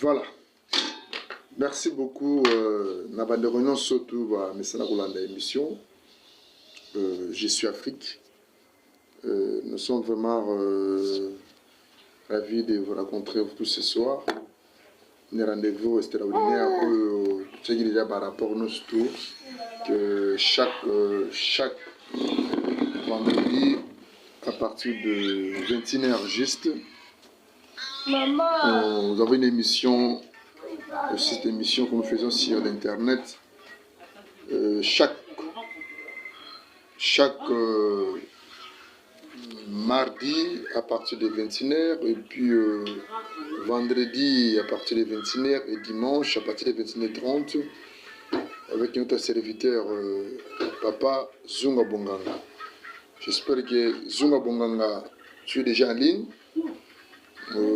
Voilà. Merci beaucoup. Nabande réunion surtout à Messana Rolanda émission. Je suis Afrique. Nous sommes vraiment ravis de vous rencontrer tous ce soir. Un rendez-vous extraordinaire par rapport à nos tours que chaque vendredi à partir de 21h juste. Maman. Nous avons une émission, cette émission que nous faisons sur l'internet chaque mardi à partir de 21h et puis vendredi à partir de 21h et dimanche à partir de 21h30 avec notre serviteur Papa Zunga Bonganga. J'espère que Zunga Bonganga, tu es déjà en ligne.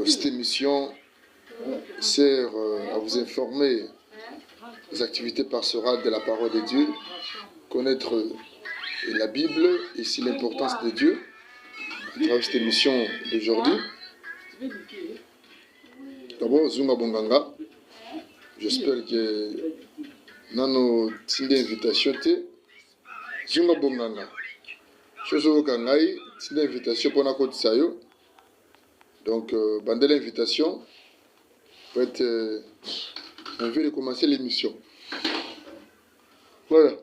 Cette émission sert à vous informer des activités pastorales de la parole de Dieu, connaître la Bible et ici l'importance de Dieu à travers cette émission d'aujourd'hui. D'abord, Zunga Bonganga, j'espère que nous avons invitation. Zunga Bonganga, je suis une invitation pour la côte Sayo. Donc, bandez l'invitation. On vient de commencer l'émission. Voilà.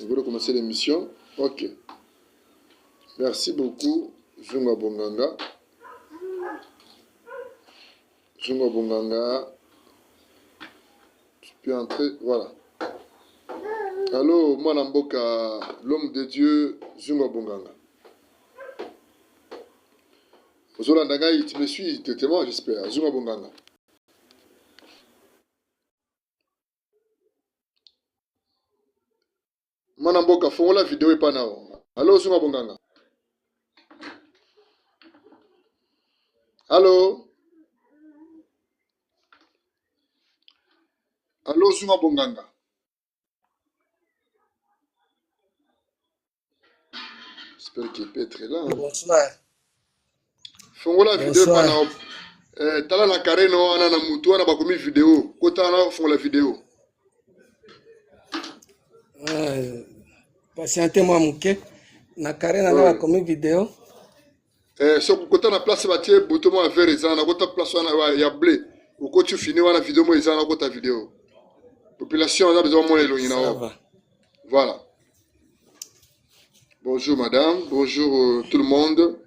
On veut commencer l'émission. Ok. Merci beaucoup, Zunga Bonganga. Zunga Bonganga. Tu peux entrer. Voilà. Allô, Mwanamboka, l'homme de Dieu, Zunga Bonganga. Zolandangai, tu me suis, moi j'espère. Zunga Bonganga. Mwanamboka, font la vidéo et pas now. Allô, Zunga Bonganga. Allô? Allô, Zunga Bonganga. J'espère qu'il peut être là. Hein. Bonsoir. Font la vidéo et pas now. Tala na kareno ana na mutu ana bakomi vidéo. Kota na font la vidéo. Patientez-moi mouké. Na karena na bakomi vidéo. So kota na place batie bouton mo vert ezana kota place wana ya blé. Ou quand tu finis wana vidéo mo ezana kota vidéo. Population a besoin mo elongi na wa. Voilà. Bonjour madame, bonjour tout le monde.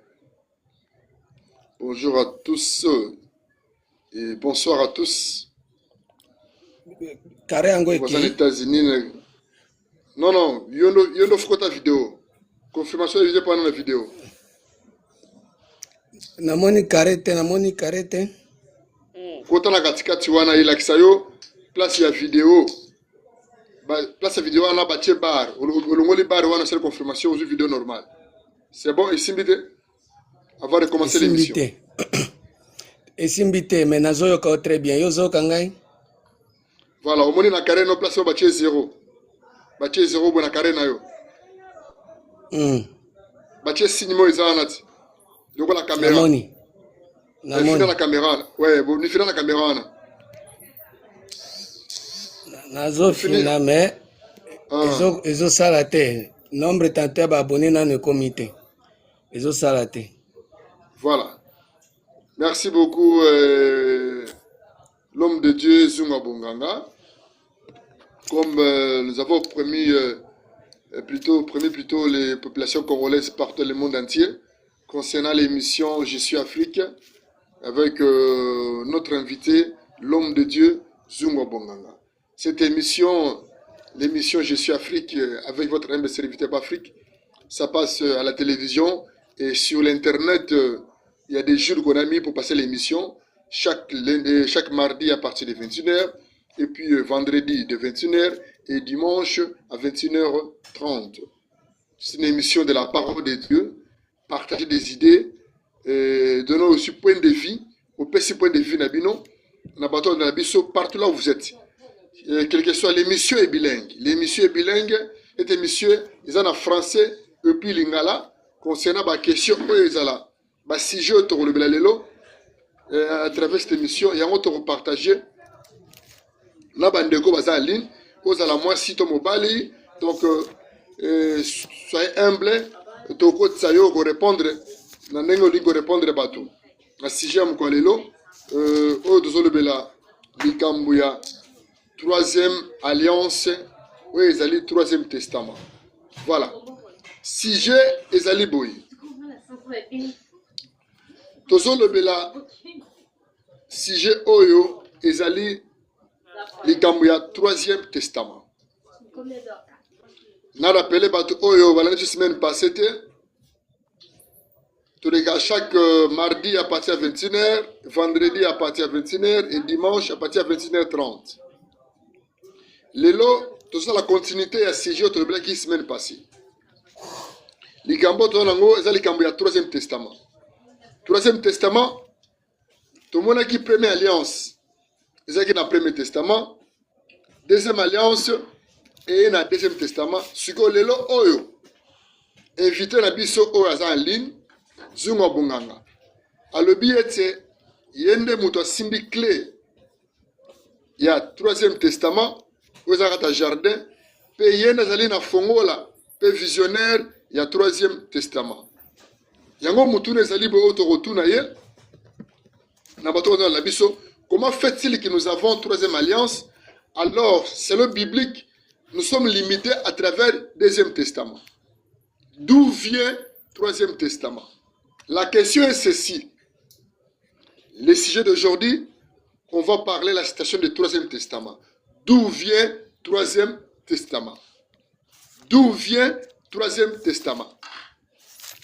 Bonjour à tous et bonsoir à tous. Carré Ango aux États-Unis. Non, yono faut ta vidéo. Confirmation visée pendant la vidéo. Namoni karete. Kota na katikati wana ila kisayo place ya vidéo. Place ya vidéo wana batie bar. Olongoli bar wana c'est la confirmation aux vidéos normales. C'est bon, ici mbite avant de commencer l'émission. Esimbite, mais nazoyo ka très bien. Yozo kangai. Voilà, au moni na carré no place batie 0. Batie 0 bona carré na yo. Batie signe mo izanati. Yoko la caméra. Namoni. Fina la caméra. Ouais, bon ni fina la caméra na. Nazo fina mais ezo salate. Nombre tanté ba abonné dans le comité. Ezo salate. Voilà. Merci beaucoup, l'homme de Dieu, Zunga Bonganga. Comme nous avons promis plutôt les populations congolaises partout le monde entier, concernant l'émission Je suis Afrique, avec notre invité, l'homme de Dieu, Zunga Bonganga. Cette émission, l'émission Je suis Afrique, avec votre humble serviteur Afrique, ça passe à la télévision et sur l'internet. Il y a des jours qu'on a mis pour passer l'émission, chaque mardi à partir de 21h, et puis vendredi de 21h, et dimanche à 21h30. C'est une émission de la parole de Dieu, partager des idées, donner aussi point de vie, au petit point de vue, partout là où vous êtes. Quelle que soit l'émission est bilingue. L'émission est bilingue, cette émission, ils en ont français, et puis lingala, concernant la question, ils ont là. Sujet autour de lelo à travers cette émission, il y a un autre partagé. Là, bandeko baza en ligne, aux à la moi site mobile, donc soyez humble, toko tsayo ko répondre, na nengo lingo répondre bato. Na sixième kwa lelo, dozolo bela likambuya troisième alliance, oui, ezali troisième testament. Voilà. Sujet ezali boy. Tozolo bela sujet oyo ezali likambuya troisième testament. Na rappelé bato oyo balani semaine passée chaque mardi à partir de 21h, vendredi à partir de 21h et dimanche à partir de 21h30. Lelo, tout ça la continuité à sujet au la qui semaine passée. Likambo tonango eza likambo ya troisième testament. Troisième testament, tout le monde qui première alliance, eza qui na premier testament, deuxième alliance et na deuxième testament. Siko lelo oyo invité na biso oyo aza en ligne. Zungo Bonganga. Alobi ete yende muto simbi clé. Il y a troisième testament. Vous avez un jardin. Pe yende zali na fongola. Pe visionnaire. Il y a troisième testament. Yango mutu ne zali bo oto rotuna ye. Na bato na labiso. Comment fait-il que nous avons troisième alliance? Alors, selon biblique, nous sommes limités à travers deuxième testament. D'où vient troisième testament? La question est ceci. Le sujet d'aujourd'hui, on va parler de la citation du troisième testament. D'où vient troisième testament? D'où vient troisième testament?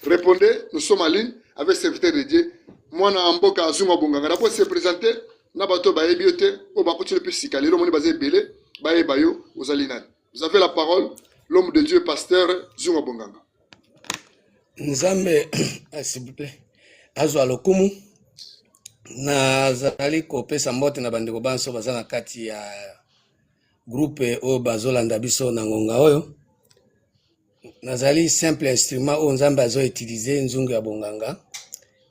Répondez, nous sommes en ligne avec serviteur de Dieu. Moi, na amboka azunga bonganga. D'abord, se présenter. Na bato ba ebiote. O ba koti le pisika. Le moni bazé belé. Ba ebayo. Vous avez la parole. L'homme de Dieu, pasteur Zunga Bonganga. Nzambe, s'il vous plaît, azwa lokumu nazali kopesa mbote na bandeko banso baza na kati ya groupe oyo bazolanda biso na ngonga oyo. Nazali simple instrument oyo Nzambe azo utiliser nzungu ya bonganga.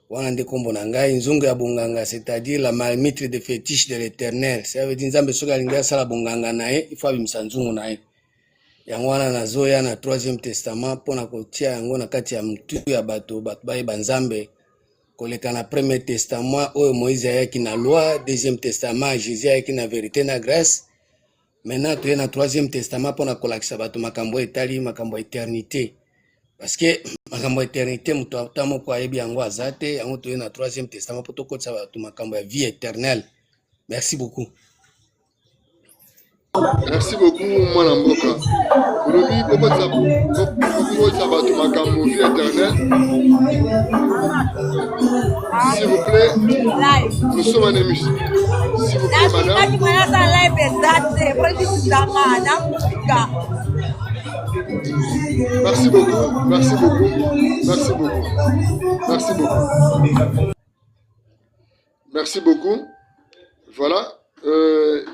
Wana nde kombo na ngai nzungu ya bonganga, c'est-à-dire la marmite de fétiche de l'Éternel. Ça veut dire Nzambe soki alingi asala bonganga na ye, il faut abimisa nzungu na ye. Yango wana nazoya na troisième testament pona kotia yango na kati ya mtu ya bato bayeba Nzambe koleka na premier testament oyo Moïse ayaki na loi, deuxième testament Jésus ayaki na vérité na grâce. Maintenant toye na troisième testament pona kolakisa bato makambo etali makambo éternité, parce que makambo éternité muto atamo ko ayebi yango azate. Yango toye na troisième testament poto kotsa bato makambo ya vie éternelle. Merci beaucoup. Merci beaucoup, Mwana Mboka. Olobi, beaucoup de sabato makambo vie éternelle. S'il vous plaît, nous sommes en émission. S'il vous plaît, madame. Merci beaucoup, merci beaucoup, merci beaucoup, merci beaucoup. Merci beaucoup. Voilà.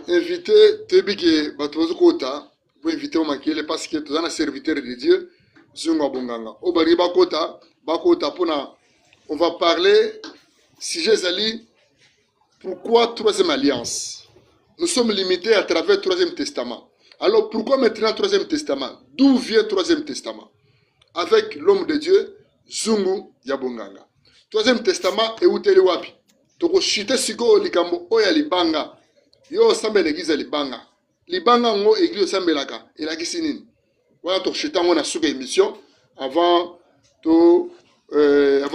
Invité Tebike Batozo Kota, vous invitez au Makele parce que tu es un serviteur de Dieu, Zunga Bonganga. Au Bari Bakota, Pona, on va parler, si j'ai Zali, pourquoi troisième alliance? Nous sommes limités à travers troisième testament. Alors pourquoi maintenant troisième testament? D'où vient troisième testament? Avec l'homme de Dieu, Zungu Yabonganga. Troisième testament, et où t'es wapi? Toko chite siko likambo oya libanga. Yo sambe l'église libanga. Libanga ngo église sambe laka. Et la kisinine. Voilà to chita ngo na suka émission avant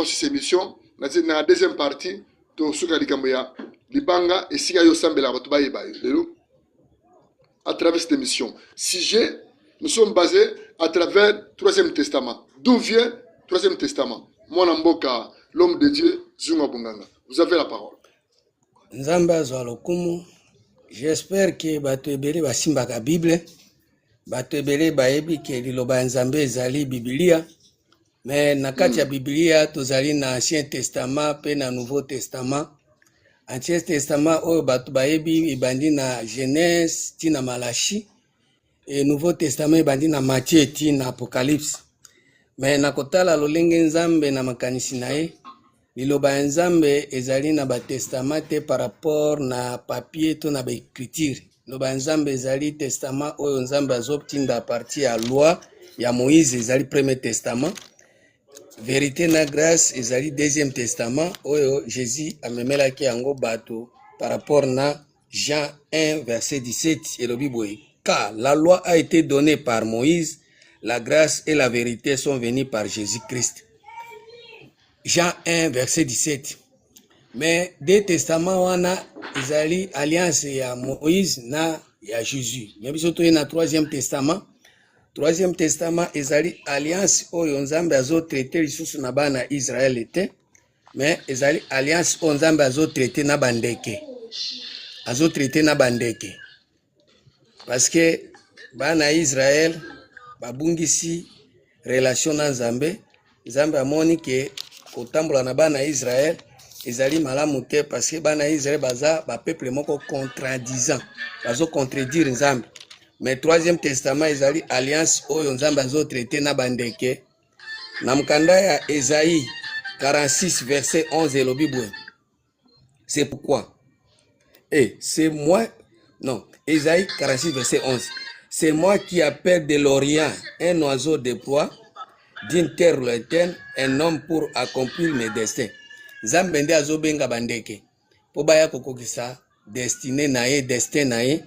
cette émission. Na deuxième partie to suka likambo ya libanga et sika yo sambe la bato ba yeba yo. À travers cette émission. Sujet, nous sommes basés à travers troisième testament. D'où vient troisième testament? Mwana Mboka, l'homme de Dieu, Zunga Bonganga. Vous avez la parole. Nzamba azwa lokumu. J'espère que bato ebele basimbaka Bible. Bato ebele bayebi ke liloba ya Nzambe ezali Biblia. Mais na kati ya Biblia tozali na Ancien Testament pe na Nouveau Testament. Ancien Testament oyo bato bayebi ebandi na Genèse ti na Malachi. Et Nouveau Testament ebandi na Matthieu ti na Apocalypse. Mais na kotala lolenge Nzambe na makanisi na ye liloba ya nzambe ezali na batestament te par rapport na papier to na baécriture. Liloba ya nzambe ezali testament oyo nzambe azotinda parti ya loi ya Moïse ezali premier testament. Vérité na grâce ezali deuxième testament oyo Jésus amemelaki yango bato par rapport na Jean 1 verset 17 elobi boye, car la loi a été donnée par Moïse, la grâce et la vérité sont venues par Jésus-Christ. Jean 1 verset 17. Mais des testaments wana ezali alliance ya Moïse na ya Jésus. Mais biso toye na troisième testament. Troisième testament ezali alliance oyo nzambe azo traité lisusu na bana Israël te, mais ezali alliance oyo nzambe azo traité na bandeke. Azo traité na bandeke. Parce que bana Israël babungisi relation na nzambe, nzambe amoni ke kotambola na bana Israël ezali malamu te, parce que bana Israël baza ba peuple moko contradisant, bazo contredire nzambe. Mais troisième testament ezali alliance oyo nzambe azo traité na bandeke. Na mkanda ya Esaïe 46 verset 11 elobi boye, c'est pourquoi c'est moi, non, Esaïe 46 verset 11, c'est moi qui appelle de l'Orient un oiseau de proie, d'une terre lointaine un homme pour accomplir mes destins. Nzambe nde azobenga bandeke po baya kokokisa destiné na ye, destin na ye.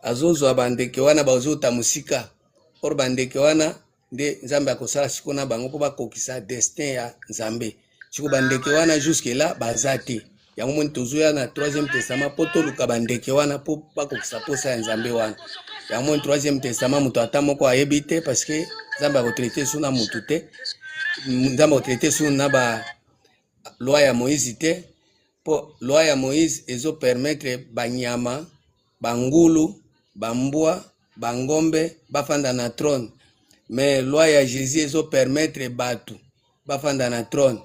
Azozwa bandeke wana bazota musika, or bandeke wana nde nzambe akosala siko na bango po bakokisa destin ya nzambe. Siko bandeke wana jusque là bazate yango moni tozoya na troisième testament po toluka bandeke wana po bakokisa posa ya nzambe wana. Yango moni troisième testament mutu ata moko ayebi te, parce que nzambe akotraite su na mutu te, nzambe akotraite su na ba loi ya Moïse te. Po loi ya Moïse ezo permettre banyama, bangulu, bambwa, bangombe bafanda na trône. Mais loi ya Jésus ezo permettre batu bafanda na trône.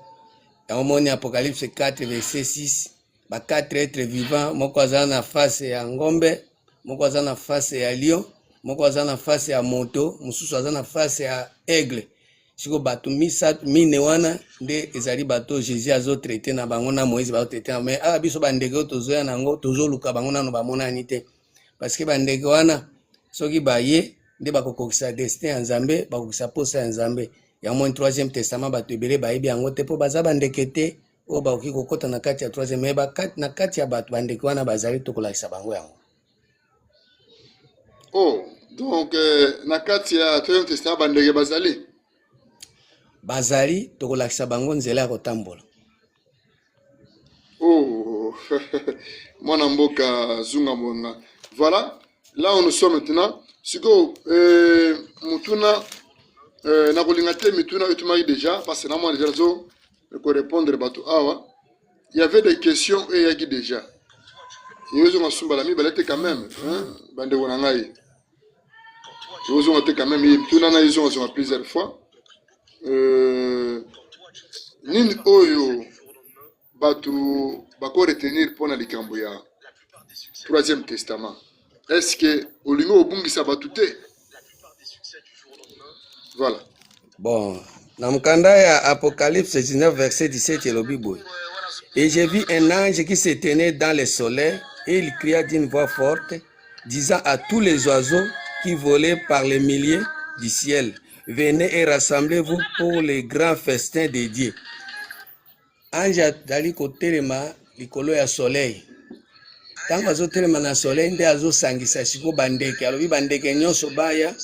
Yango moni Apocalypse 4 verset 6, ba 4 êtres vivants, moko aza na face ya ngombe, moko aza na face ya lion, moko aza na face ya moto, mususu aza na face ya aigle. Siko batu misatu mine wana nde ezali bato Jésus azo traité na bango na Moïse bazo traité na. Mais biso bandeke tozoya nango tozoluka bango nano bamonani te, parce que bandeke wana soki baye nde bakokokisa destin ya nzambe, bakokisa posa ya nzambe. Yango moni troisième testament bato ebele bayebi yango te, po baza bandeke te oyo bakoki kokota na kati ya troisième. Mais na kati ya bato bandeke wana bazali tokolakisa bango yango. Oh, donc na kati ya troisième testament bandeke bazali tokolakisa bango nzela ya kotambola. Oh, mwana mboka Zunga Mbonga. Voilà, là où nous sommes maintenant. Siko mutuna na kolinga te mituna utumaki déjà, parce que na moi déjà zo ko répondre bato awa. Il y avait des questions et yaki déjà. Ils ont asumba la mi balete quand même, hein, bande wonangai. Ils ont été quand même mituna na ils ont plusieurs fois. Nini oyo batu bako retenir pour na likambo ya troisième testament. Est-ce que olingo obungisa batu te? Voilà. Bon, dans le candidat ya Apocalypse 19 verset 17 elobi boye, et j'ai vu un ange qui se tenait dans le soleil et il cria d'une voix forte, disant à tous les oiseaux qui volaient par les milliers du ciel, venez et rassemblez-vous pour les grands festins de Dieu. Ange dali kotelema likolo ya soleil. Tango azotelema na soleil nde azosangisa siko bandeke. Alobi bandeke nyonso baya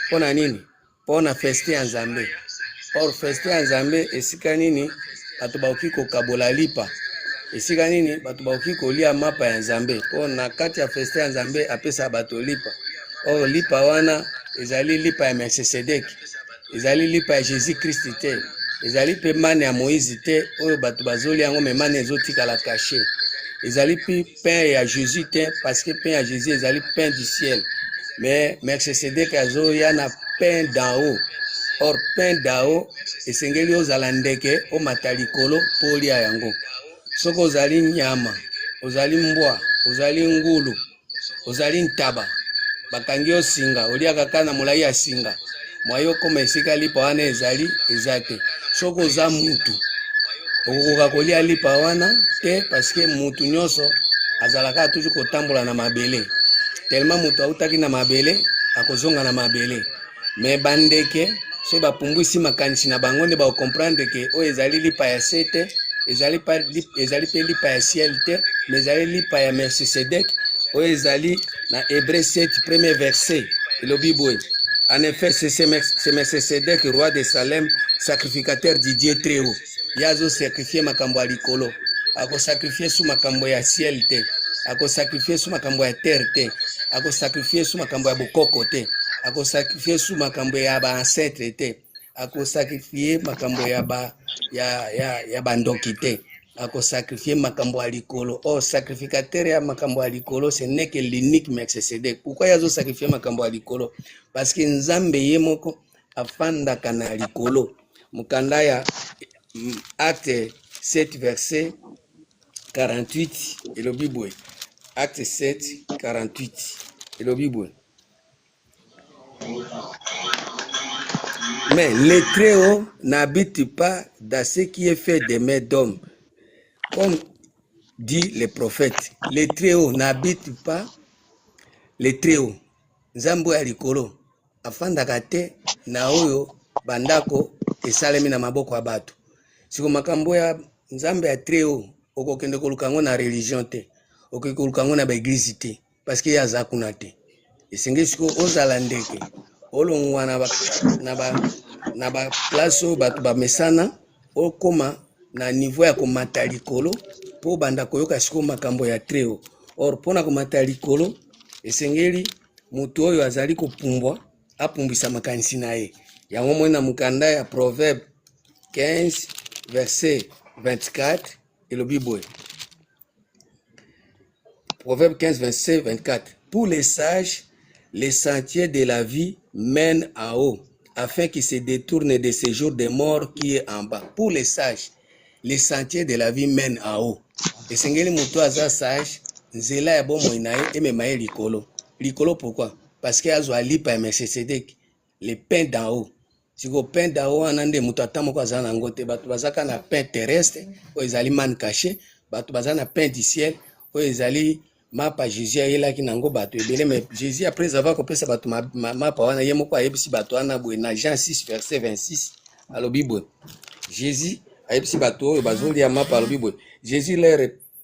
pona nini? Pona festin ya nzambe. Or festin ya nzambe esika nini? Bato bakoki kokabola lipa. Esika nini? Bato bakoki kolia mapa ya nzambe. Pona kati ya festin ya nzambe apesa bato lipa. Or lipa wana ezali lipa ya Melchisedek, ezali lipa ya Jésus Christ te, ezali pe mane ya Moïse te oyo bato bazoli yango me mane ezotikala caché. Ezali pe pain ya Jésus te, parce que pain ya Jésus ezali pain du ciel. Mais Melchisedek azoya na pain d'en haut. Or pain d'en haut esengeli ozala ndeke omata likolo po olia yango. Soko ozali nyama, ozali mbwa, ozali ngulu, ozali ntaba, bakangi osinga oliaka kana molai ya singa mwayo koma esika lipa wana ezali ezate. Soko oza mutu okokoka kolia lipa wana te parce que mutu nyonso azalaka toujours kotambola na mabele tellement mutu autaki na mabele akozonga na mabele me bandeke so bapumbwisi makanisi na bango nde bakomprendre ke oyo ezali lipa ya se te ezali mpe lipa ya ciel te me ezali lipa ya Melchisedek oyo ezali na Hébreu 7 premier verset elobi boye. En effet, c'est Melchisedek, roi de Salem, sacrificateur du Dieu très haut. Yazo sacrifier makambo ya likolo. Ako sacrifier sous makambo ya ciel te. Ako sacrifier sous makambo ya terre te. Ako sacrifier sous makambo ya bokoko te. Ako sacrifier sous makambo ya ba ancêtre te. Ako sacrifier makambo ya bandoki te. Ako sacrifier makambo ya likolo. Oh, sacrificateur ya makambo ya likolo, ce n'est que l'unique Melchisedek. Pourquoi yazo sacrifier makambo ya likolo? Parce que Nzambe ye moko afandaka na likolo. Mukanda ya Acte 7 verset 48 elobi boye. Acte 7 48 elobi boye. Mais le Très-Haut n'habite pas dans ce qui est fait des mains d'hommes. Comme dit le prophète, le Très-Haut n'habite pas, le Très-Haut. Nzambo ya likolo afandaka te na oyo bandako esalemi na maboko ya bato. Siko makambo ya Nzambe ya Très-Haut okokende koluka ngo na religion te, okokende koluka ngo na baeglise te, parce que yaza kuna te. Esenge siko ozala ndeke olongwa na ba place oyo bato bamesana okoma na niveau ya komata likolo po banda koyoka siko makambo ya Très-Haut. Or mpona komata likolo esengeli mutu oyo azali kopumbwa apumbwisa makanisi na ye. Yango mwe na mukanda ya Proverbe 15 verset 24 elobi boye. Proverbe 15 verset 24. Pour les sages, les sentiers de la vie mènent en haut, afin qu'ils se détournent de ce jour de mort qui est en bas. Pour les sages, les sentiers de la vie mènent en haut. Esengeli mutu aza sage, nzela ya bomoi na ye emema ye likolo. Likolo pourquoi? Parce que azwa lipa ya Melchisedek, le pain d'en haut. Siko pain d'en haut wana nde mutu ata moko aza nango te. Bato bazaka na pain terrestre oyo ezali man caché, bato baza na pain du ciel oyo ezali mapa Jésus ayelaki nango bato ebele. Mais Jésus après avoir kopesa bato mapa wana ye moko ayebisi bato wana boye na Jean 6 verset 26 alobi boye. Jésus ayebisi bato oyo bazolia mapa alobi boye. Jésus leur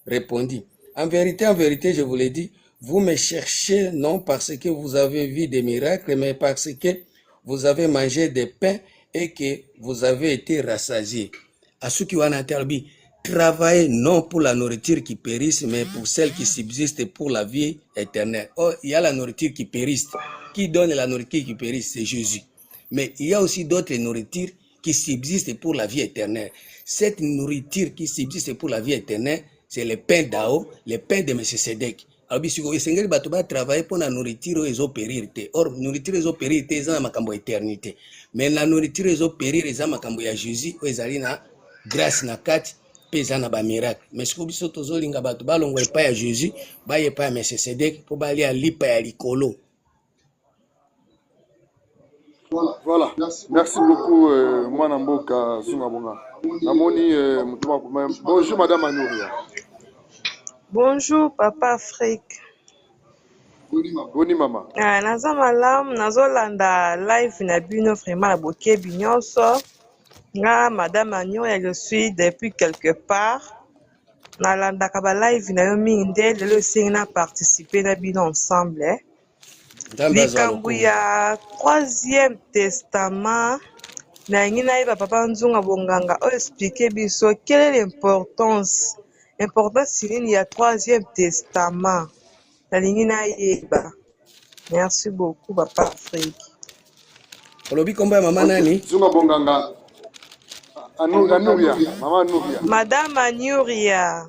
répondit, en vérité, je vous l'ai dit, vous me cherchez non parce que vous avez vu des miracles, mais parce que vous avez mangé des pains et que vous avez été rassasiés. Asuki wana terbi, travaillez non pour la nourriture qui périsse, mais pour celle qui subsiste pour la vie éternelle. Oh, il y a la nourriture qui périsse. Qui donne la nourriture qui périsse? C'est Jésus. Mais il y a aussi d'autres nourritures qui subsistent pour la vie éternelle. Cette nourriture qui subsiste pour la vie éternelle, c'est le pain d'Ao, le pain de Melchisedek. Alors bisiko esengeli bato ba travailler pour la nourriture ezo périr te. Or nourriture ezo périr te eza na makambo éternité. Mais la nourriture ezo périr eza makambo ya Jésus o ezali na grâce na kati pe eza na ba miracle. Mais siko biso tozolinga bato balongwa epai ya Jésus, ba epai ya Melchisedek po balia lipa ya likolo. Voilà. Merci beaucoup, Mwana Mboka Zungabonga. Namoni, bonjour, Madame Anouria. Bonjour, Papa Afrique. Boni, Maman. Naza malamu, nazolanda live na bino vraiment na bokebi nyonso. Nga Madame Anouria, je suis depuis quelque part. Nalandaka ba live na yo mingi nde lelo esengi na participer na bino ensemble. Likambo ya troisième testament nalingi nayeba Papa Nzunga Bonganga oyo expliquer biso quelle est l'importance nini ya troisième testament nalingi nayeba. Merci beaucoup Papa Afrique. Olobi kombo ya mama nani? Nzunga Bonganga Anouria, Maman Anouria. Madame Anouria.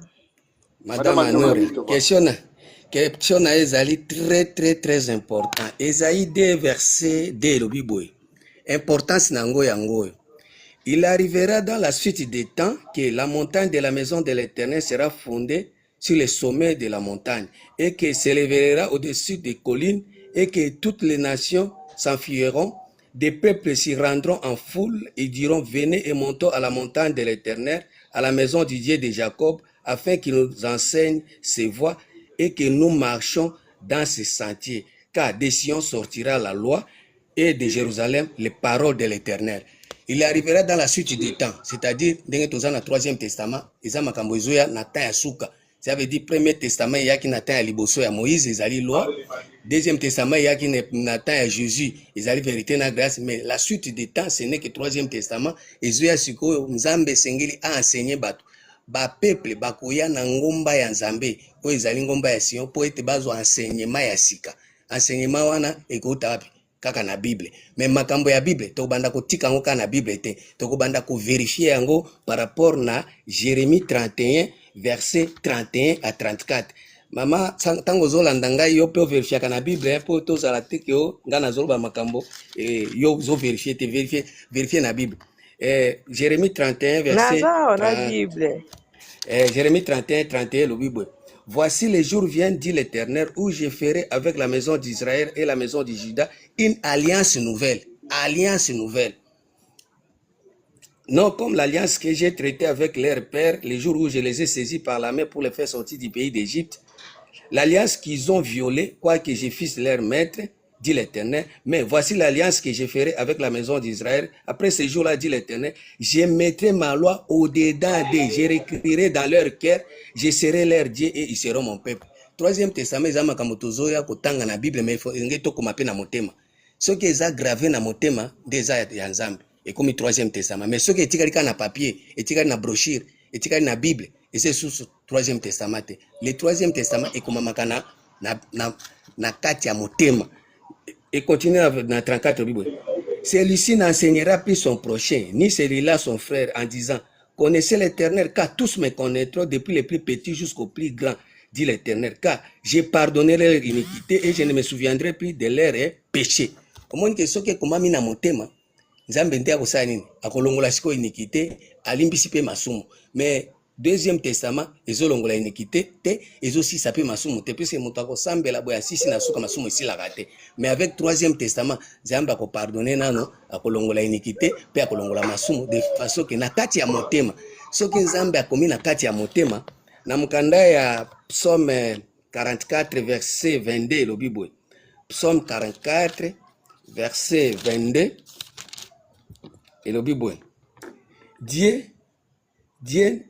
Madame Anouria. Question na ezali très important. Esaïe 2 verset 2 lobi boye. Importance nango yango. Il arrivera dans la suite des temps que la montagne de la maison de l'Éternel sera fondée sur les sommets de la montagne et que s'élèvera au-dessus des collines et que toutes les nations s'enfuiront. Des peuples s'y rendront en foule et diront, venez et montons à la montagne de l'Éternel, à la maison du Dieu de Jacob, afin qu'il nous enseigne ses voies et que nous marchions dans ses sentiers. Car de Sion sortira la loi et de Jérusalem les paroles de l'Éternel. Il arrivera dans la suite des temps, c'est-à-dire dans le troisième testament, Isa makambo ezoya na temps ya suka. Ça veut dire premier testament yaki na temps ya liboso ya Moïse, ezali loi. Deuxième testament yaki na temps ya Jésus, ezali vérité na grâce. Mais la suite des temps, ce n'est que troisième testament. Ezoya sikoyo Nzambe sengeli a enseigné bato. Ba peuple bakoya na ngomba ya Nzambe, po ezali ngomba ya Sion, po ete bazo enseignement ya sika. Enseignement wana ekota wapi? Kaka na Bible. Mais makambo ya Bible, tokobanda kotika ngo na Bible te. Tokobanda ko vérifier yango par rapport na Jérémie 31 verset 31 à 34. Mama tango zolanda ngai yo pe vérifier kana Bible po tozala te ke yo ngana zoloba makambo yo zo vérifier na Bible. Jérémie 31 verset Jérémie 31 31 le Bible. Voici les jours viennent, dit l'Éternel, où je ferai avec la maison d'Israël et la maison de Juda une alliance nouvelle. Alliance nouvelle. Non comme l'alliance que j'ai traitée avec leurs pères, les jours où je les ai saisis par la main pour les faire sortir du pays d'Égypte. L'alliance qu'ils ont violée, quoique je fisse leur maître, dit l'Éternel. Mais voici l'alliance que je ferai avec la maison d'Israël. Après ces jours-là, dit l'Éternel, je mettrai ma loi au-dedans d'eux, je réécrirai dans leur cœur, je serai leur Dieu et ils seront mon peuple. Troisième testament, ils ont makamotozoya kotanga na Bible, mais il faut que na motema. Ce qui est gravé na motema, déjà ya Nzambe. Et comme le troisième testament. Mais ce qui est na papier, est na brochure, est na Bible, et c'est sous le troisième testament. Le troisième testament est comme makana na kati ya motema. Et continue dans 34 Bible. Celui-ci n'enseignera plus son prochain, ni celui-là son frère, en disant, connaissez l'Éternel, car tous me connaîtront, depuis les plus petits jusqu'aux plus grands, dit l'Éternel, car j'ai pardonné leur iniquité et je ne me souviendrai plus de leurs péchés. Comment que ce que comme mina motema, Nzambe nte akosala nini? Akolongola siko iniquité, alimbisi pe masumu. Mais deuxième testament, ezolongola iniquité te, ezosisa pe masumu te, puisque moto akosambela boya sisi na suka masumu esilaka te. Mais avec troisième testament, Nzambe akopardonner nano, akolongola iniquité, pe akolongola masumu de façon que na kati ya motema. Soki Nzambe akomi na kati ya motema, na mukanda ya Psaume 44 verset 22 le Bible. Psaume 44 verset 22 et le Bible. Dieu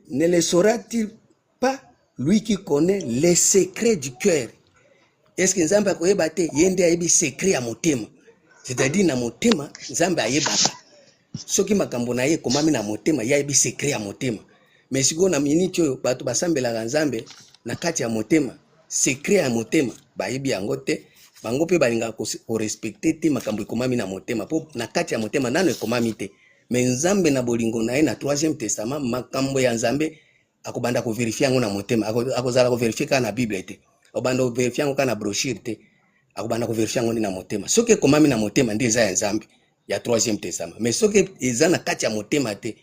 ne le saura-t-il pas, lui qui connaît les secrets du cœur? Est-ce que Nzambe akoyeba te yende ayebi secret ya motema? C'est-à-dire na motema Nzambe ayebaka. Soki makambo na ye komami na motema yayebi secret ya motema. Mais siko na miniti oyo bato basambelaka Nzambe na kati ya motema, secret ya motema bayebi yango te. Bango pe balinga ko respecter te makambo ekomami na motema po na kati ya motema nano ekomami te. Mais Nzambe na bolingo na ye na troisième testament makambo ya Nzambe akobanda ko vérifier yango na motema, akozala ko vérifier ka na Bible te. Akobanda ko vérifier yango ka na brochure te. Akobanda ko vérifier yango na motema. Soki ekomami na motema ndi eza ya Nzambe ya troisième testament. Mais soki eza na kati ya motema te,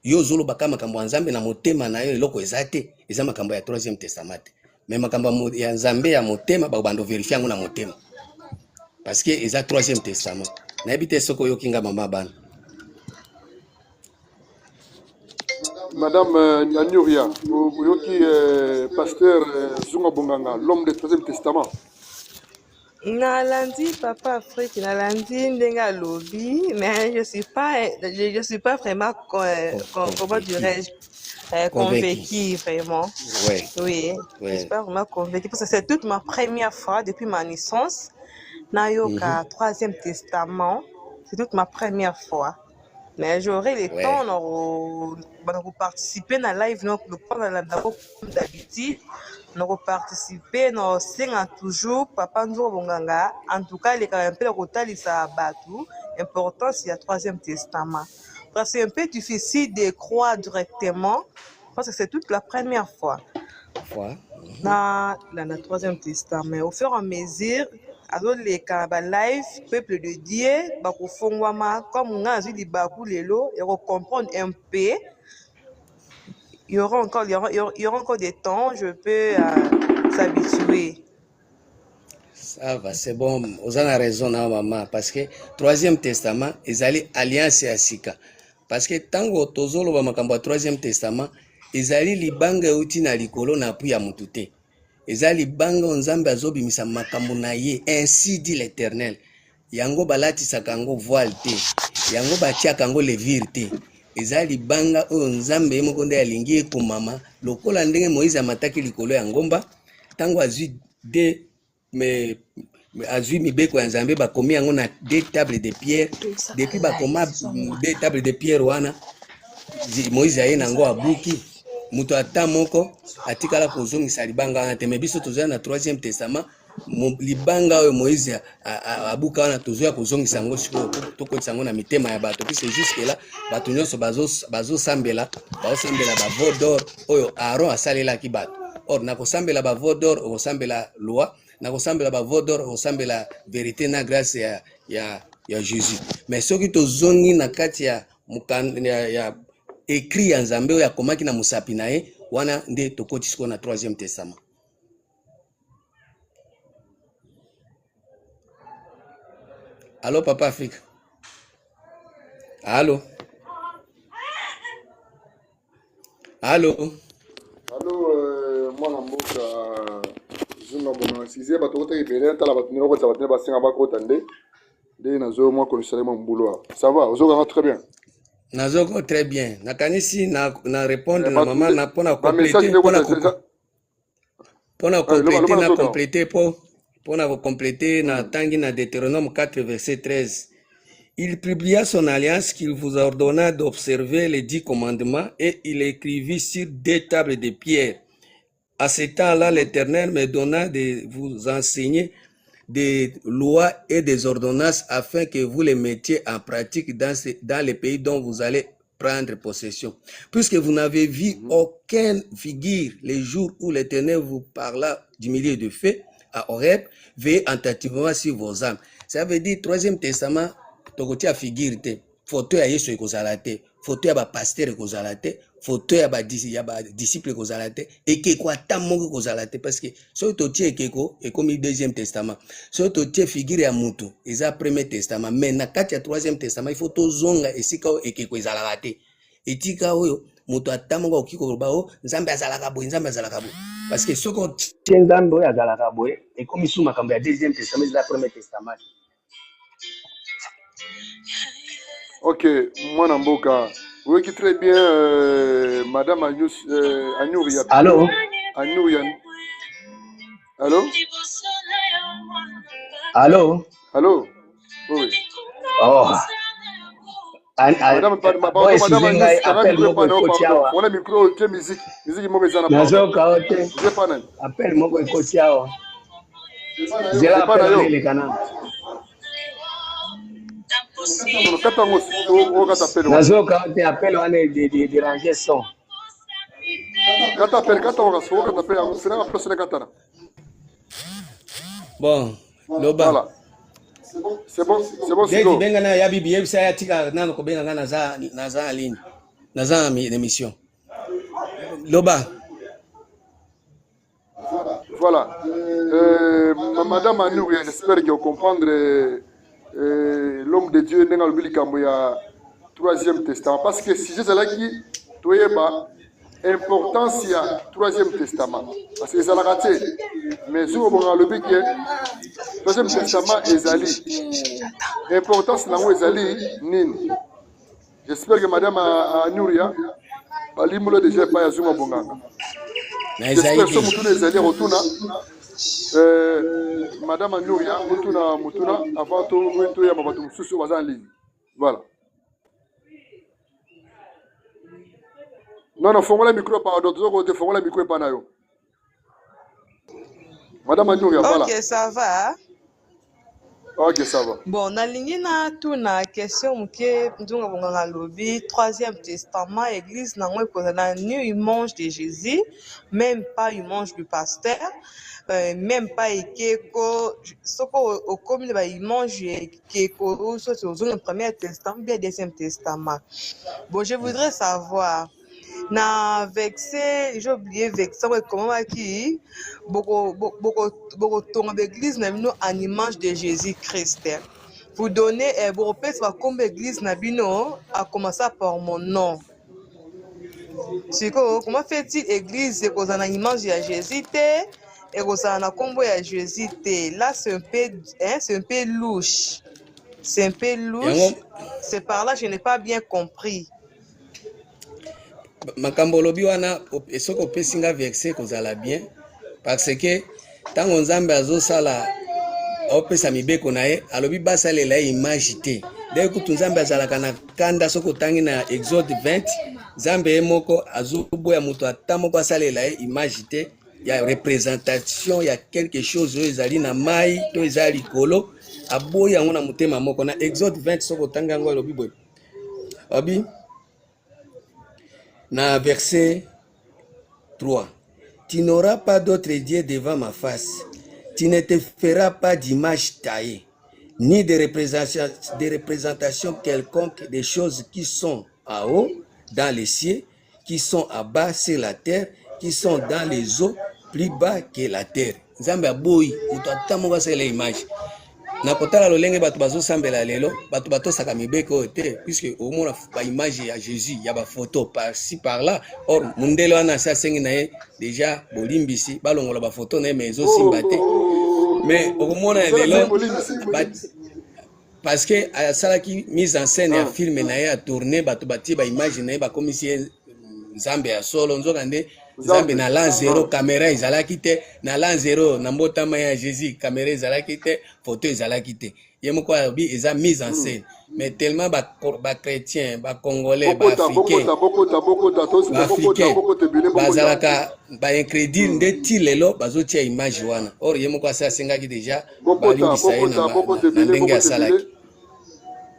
yo zolo baka makambo ya Nzambe na motema na yo eloko eza te, eza makambo ya troisième testament te. Mais makambo ya Nzambe ya motema bakobanda ko vérifier yango na motema. Parce que eza troisième testament. Na ebite soko yo kinga mama bana. Madame Nyanyuria, Yoki pasteur Zunga Bonganga, l'homme du troisième testament. Nalandi papa Afrique, nalandi ndenga lobby, mais je suis pas vraiment comment dirais-je convaincu vraiment. Ouais. Oui, je suis pas vraiment convaincu parce que c'est toute ma première fois depuis ma naissance. Nayoka troisième testament, c'est toute ma première fois. Mais j'aurai le temps de participer dans la live, de prendre la comme d'habitude, de participer, de singing toujours, papa Nzoro Bonganga. En tout cas, les un peu le retard, ça batu. Important, c'est le troisième testament. Parce que c'est un peu difficile de croire directement, parce que c'est toute la première fois. Dans le troisième testament. Au fur et à mesure, alors les live, peuple de Dieu, comme on a dit Bakou Lelo, et comprendre un peu. Il y aura encore des temps, je peux s'habituer. Ça va, c'est bon. Vous avez raison, maman, parce que troisième testament, ils allaient alliance à Sika. parce que tango tozoloba makambo ya 3e testament ezali libanga euti na likolo na apu ya mutu te, eza libanga nzambe azobimisa makambo na ye, ainsi dit l'Éternel. Yango balatisaka yango voile te, yango batiaka yango levire te, eza libanga oyo nzambe ye moko nde alingi ekomama lokola ndenge Moïse amataki likolo ya ngomba tango azwi mibeko ya nzambe bakomi yango na 2 tables de pierre. Depuis bakoma 2 tables de pierre wana Moïse aye nango abuki muto ata moko atikala kozongisa libanga wana te. Me biso tozala na 3e testament, libanga oyo Moïse abuka wana tozoya kozongisa yango sikoyo tokotisa yango na mitema ya bato, puisque jusque là bato nyonso bazosambela bavo d'or oyo Aaron asalelaki bato. Or na kosambela bavo d'or okosambela loi, na kosambela bavo d'or okosambela vérité na grâce ya Jésus. Mais soki tozongi na kati ya écrit ya nzambe oyo akomaki na mosapi na ye wana nde tokoti sikoyo na 3e testament. Allô Papa Afrique? Allô? Allô? Allô, mwana mboka zunga bonga sizie bato kota ibele tala bato niro kota bato basinga bakota nde nazo mwa komisare mwa mbulo. Ça va, ozokanga très bien. Nazoko très bien. Nakanisi na répondre na maman na pona compléter pona compléter na tangi na Deutéronome 4 verset 13. Il publia son alliance qu'il vous ordonna d'observer les 10 commandements et il écrivit sur 2 tables de pierre. À ce temps-là, l'Éternel me donna de vous enseigner des lois et des ordonnances afin que vous les mettiez en pratique dans les pays dont vous allez prendre possession. Puisque vous n'avez vu aucune figure les jours où l'Éternel vous parla du milieu de feu à Horeb, veillez attentivement sur vos âmes. Ça veut dire 3e testament tokoti a figure te, photo ya Yesu ekozala te, photo ya ba pasteur ekozala te, photo ya ba disciple ekozala te, ekeko ata moko ekozala te, parce que soki totie ekeko ekomi 2e testament, soki totie figure ya mutu eza 1er testament, mais na kati ya 3e testament il faut tozonga esika oyo ekeko ezalaka te, etika oyo mutu ata moko okoki koloba o nzambe azalaka boye, nzambe azalaka boye, parce que soki otie nzambe oyo azalaka boye ekomi su makambo ya 2e testament eza 1er testament. Ok, mwana mboka, oui qui très bien, Madame Anouria. Allô? Anouria. Allô? Allô? Allô? Oui. Oh. Madame on a micro, tu musique moko ezana pa. Nazoka ote. Je pas nan. Appel moko ekoti awa. Zela appel le canal. Nazoka ote appel wana de ranger son. Bon, loba. Voilà. C'est bon, Silo. Benga na ya bibi yebisa ya tika nano ko benga na za ligne. Na za émission. Loba. Voilà. Madame Anou, j'espère que vous comprendre l'homme de Dieu n'est pas le likambo ya 3e testament, parce que si je là qui toyeba importance ya 3e testament, parce que ça l'a raté, mais si on a le bique 3e testament ezali importance nango ezali nini. J'espère que Madame Anouria balimulo déjà pas yazuma bonganga. J'espère que mutuna ezali rotuna Madame Anouria mutuna avant tout ya mabatu mususu baza en ligne. Voilà. Non, fongola micro par d'autres côté, fongola micro pas na yo. Madame Anouria, voilà. Ok, ça va. Ok, ça va. Bon, nalingi na tout na question muke ndunga bonganga lobi 3e testament église nango ekozala ni image de Jésus, même pas image du pasteur, même pas ekeko soko okomi ba image ekeko so c'est le 1er testament bien 2e testament. Bon, je voudrais savoir na vexé, j'ai oublié vexé comment qui beaucoup tonga d'église na bino en image de Jésus Christ. vous donnez comme église Nabino a commencé par mon nom. Comment fait-il église et qu'on a une image de Jésus et qu'on a un combo de Jésus? Là, c'est un peu louche. C'est un peu louche. C'est par là je n'ai pas bien compris. Makambo lobi wana esoko opesinga verset kozala bien parce que tango nzambe azosala opesa mibeko na ye alobi basalela ye image te dès kutu nzambe azalaka na kanda soko otangi na Exode 20 nzambe ye moko azoboya moto ata moko asalela ye image te ya représentation ya quelque chose oyo ezali na mai to eza likolo aboyi yango na motema moko na Exode 20 soko otangi yango alobi boye abi na verset 3 tu n'auras pas d'autre Dieu devant ma face, tu ne te feras pas d'image taillée ni de représentation quelconque des choses qui sont en haut dans les cieux, qui sont en bas sur la terre, qui sont dans les eaux plus bas que la terre. Nzambe aboyi moto ata moko asala image na kotala lolenge bato bazosambela lelo bato batosaka mibeko te puisque omona ba image ya Jésus ya ba photo par ci par là or mundele wana sa sengi na ye déjà bolimbisi balongola ba photo na mais ezosimba te mais okomona lelo parce que asalaki mise en scène ya film na ye a tourner bato batie ba image na ye bakomisi nzambe ya solo nzoka nde nzambe na l'an 0 caméra ezalaki te na l'an 0 na mbotama ya Jésus caméra ezalaki te photo ezalaki te ye moko abi eza mise en scène mais tellement ba chrétien ba congolais ba africain bazalaka ba incrédule nde ti lelo bazotia image wana or ye moko asa asengaki déjà balimbisa ye na ndenge asalaki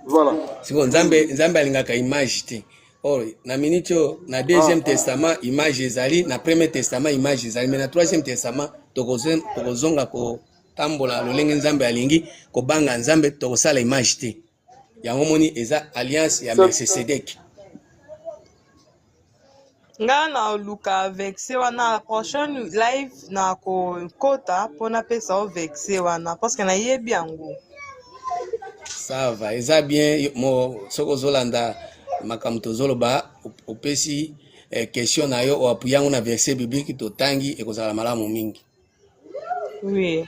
voilà siko nzambe alingaka image te. Or, na minute na deuxième testament image ezali na premier testament image ezali mais na troisième testament tokozonga ko tambola lolenge nzambe alingi ko banga nzambe tokosala image te yango moni eza alliance ya Melchisedek nga na luka vexe wana prochaine live na ko kota pona pesa o vexe wana parce que na yebi yango ça va eza bien mo soko zolanda makambo tozoloba opesi question na yo oapuya yango na verset biblique totangi ekozala malamu mingi. Oui.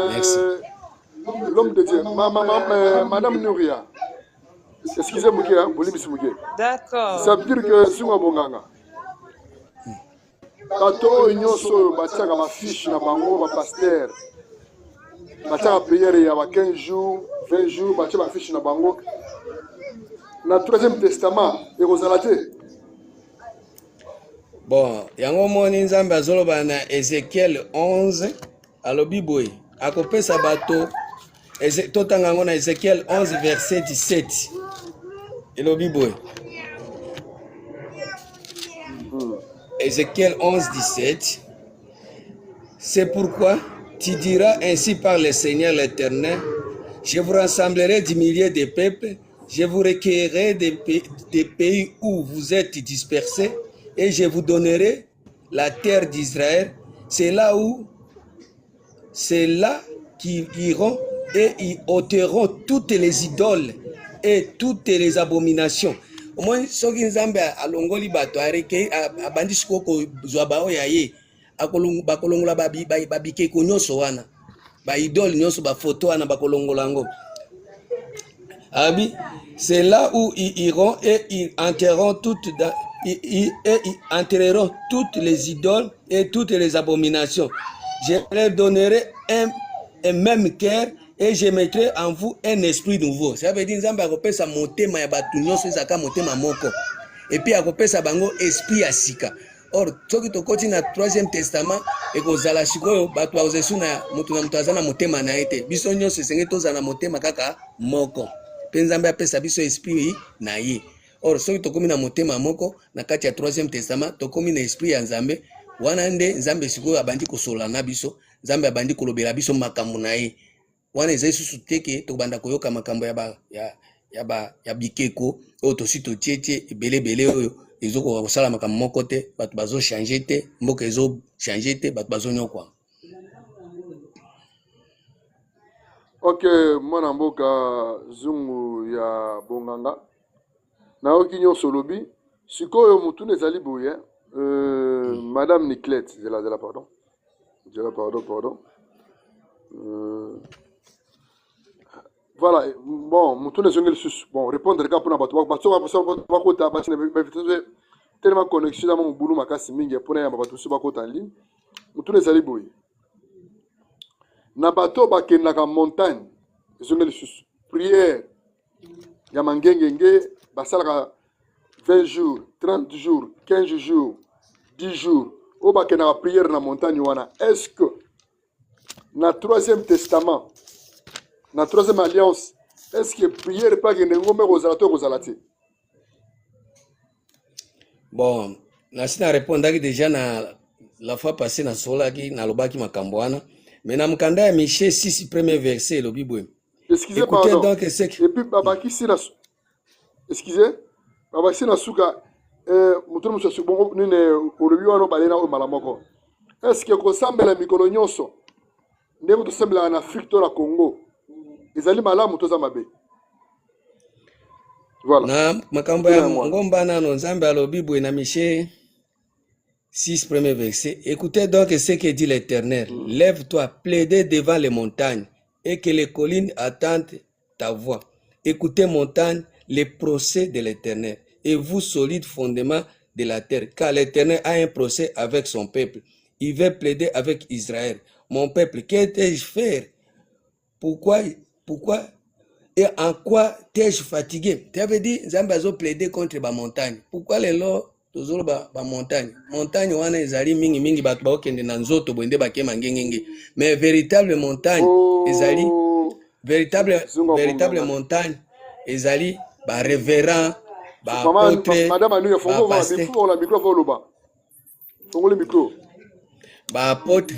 Merci. L'homme de Dieu, Madame Nouria, excusez-moi, d'accord. Ça veut dire que Zunga Bonganga, bato nyonso batiaka bafiche na bango bapasteur batiaka priere ya ba 15 jours 20 jours batia bafiche na bango na troisième testament ekozala te. Bon yango moni nzambe azoloba na Ezekiel 11 alobi boye akopesa bato totanga yango na Ezekiel 11 verset 17 elobi boye Ézéchiel 11, 17. C'est pourquoi tu diras ainsi par le Seigneur l'Éternel, je vous rassemblerai du milieu des peuples, je vous recueillerai des pays où vous êtes dispersés, et je vous donnerai la terre d'Israël. C'est là qu'ils iront et ils ôteront toutes les idoles et toutes les abominations. Au moins, soki nzambe alongoli bato areke abandi sikoko zwa bao ya ye bakolongola babikeko nyonso wana ba idole nyonso ba photo wana bakolongola ngo abi c'est là où ils iront et ils enterreront toutes les idoles et toutes les abominations. Je leur donnerai un même cœur et je mettrai en vous un esprit nouveau. Ça veut dire nzambe akopesa motema ya batu nyonso ezaka motema moko. Et puis akopesa bango esprit ya sika. Or soki tokoti na troisième testament ekozala sikoyo batu akozesu na mutu aza na motema na ye te. Biso nyonso esengeli tozala na motema kaka moko. Mpe nzambe apesa biso esprit na ye. Or soki tokomi na motema moko na kati ya troisième testament tokomi na esprit ya nzambe wana nde nzambe sikoyo abandi kosola na biso, nzambe abandi kolobela biso makambo na ye. Wana eza isusu teke tokobanda koyoka makambo ya bikeko oyo tosi totie ebele oyo ezokoka kosala makambo moko te, bato bazochange te, mboka ezochange te, bato bazonyokwa. Ok, mwana mboka zungu ya bonganga. Naoki nyonso lobi. Sikoyo mutune ezali boye. Madame Niclette, pardon. Pardon. Voilà, bon, mutune zongeli susu. Bon, répondre ka pona bato bakota tellement connexion dans mon boulot makasi mingi pona ya bato su bakota en ligne. Mutune ezali boye. Na bato bakendaka montagne ezongeli susu. Prière ya mangengenge basalaka 20 jours, 30 jours, 15 jours, 10 jours. Au bakendaka prière na montagne wana. Est-ce que na troisième testament, na troisième alliance, est-ce que prière pas que ngombe kozalate? Bon, nasi na répondaki déjà na la fois passée na solaki na lobaki makamboana. Mais na mkanda ya Michée 6 premier verset lobi boye. Excusez Écoutez pardon. donc ce que... Et puis babaki sina excusez, babaki sina suka mutuno musu bongo nine olobi wana balena o malamoko. Est-ce que kosambela mikolo nyonso ndeko tosambela na Afrique to la Congo? Ezali malamu toza mabe. Voilà. Na makambo ya ngomba nano nzambe alobi boye na Michée 6 premier verset. Écoutez donc ce que dit l'Éternel. Lève-toi, plaidez devant les montagnes et que les collines attendent ta voix. Écoutez montagne, les procès de l'Éternel et vous solides fondements de la terre, car l'Éternel a un procès avec son peuple. Il veut plaider avec Israël. Mon peuple, que t'ai-je fait? Pourquoi et en quoi t'ai-je fatigué? Tu avais dit, Zamba zo plaider contre la montagne. Pourquoi les lois tozolo ba montagne? Montagne wana ezali mingi bato baokende na nzoto boende bakema ngengenge. Mais véritable montagne ezali véritable montagne ezali ba révérend ba apôtre madame Anu fongo va micro la micro voloba. Fongo le micro. Ba apôtre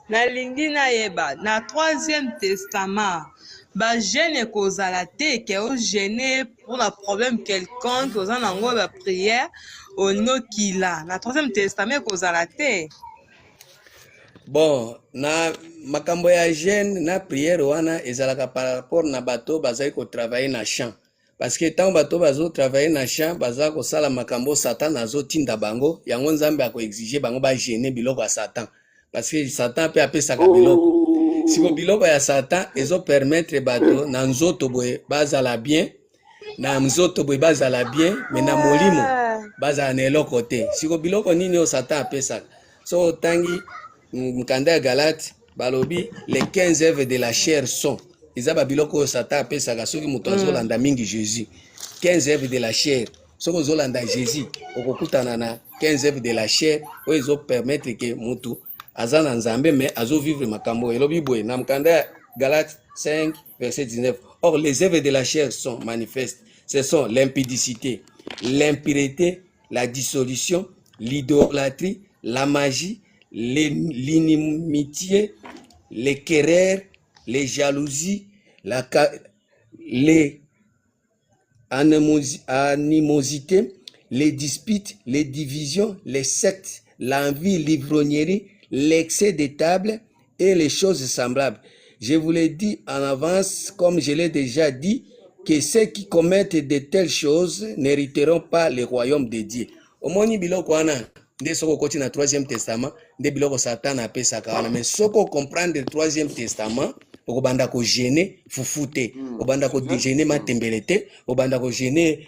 nalingi nayeba na troisième testament bagene kozala te ke ogene pour la problème quelconque oza nango ba prière onokila na troisième testament kozala te. Bon, na makambo ya gene na prière wana ezalaka par rapport na bato bazali ko travailler na champ. Parce que tant bato bazo travailler na champ baza ko sala makambo Satan azo tinda bango yango nzambe ako exiger bango ba gêner biloko ya Satan. Parce que Satan peut apesaka biloko. Si ko biloko ya Satan ezo permettre bato na nzoto boye bazala bien, na nzoto boye bazala bien, mais na molimo bazala na eloko te. Si ko biloko nini o Satan apesaka. So tangi mkanda ya Galate balobi les 15 œuvres de la chair sont izaba biloko o Satan apesaka soki muto azolanda mingi Jésus. 15 œuvres de la chair. Soki ozolanda Jésus okokutana na 15 œuvres de la chair o ezo permettre que mutu azana nzambe mais azo vivre makambo elobi boye na mkanda ya Galates 5 verset 19. Or les œuvres de la chair sont manifestes. Ce sont l'impudicité, l'impureté, la dissolution, l'idolâtrie, la magie, l'inimitié, les querelles, les jalousies, les animosités, les disputes, les divisions, les sectes, l'envie, l'ivrognerie, l'excès des tables et les choses semblables. Je vous l'ai dit en avance, comme je l'ai déjà dit, que ceux qui commettent de telles choses n'hériteront pas le royaume de Dieu. Omoni biloko wana nde soko koti na troisième testament nde biloko Satan apesaka wana, mais soko comprendre le troisième testament okobanda ko gêner fufu te, obanda ko gêner matembele te, obanda ko gêner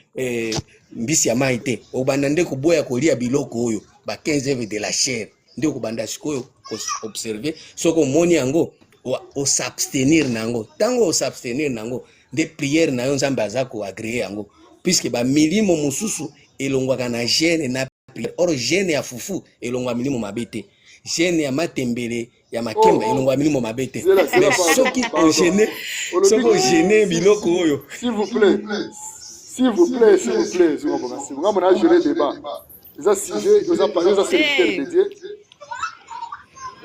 mbisi ya mai te, obanda nde koboya kolia biloko oyo ba 15 œuvres de la chair nde okobanda sikoyo observer soko moni yango o s'abstenir nango. Tango o s'abstenir nango de prière na yo nzambe aza ko agréer yango, puisque ba milimo mususu elongwaka na gêne na prière. Or gêne ya fufu elongwa milimo mabete, gêne ya matembele ya makemba elongwa milimo mabete. Mais soki o gêner biloko oyo, s'il vous plaît, vous on a géré débat. Les sujet, vous a parlé, vous a serviteur de Dieu.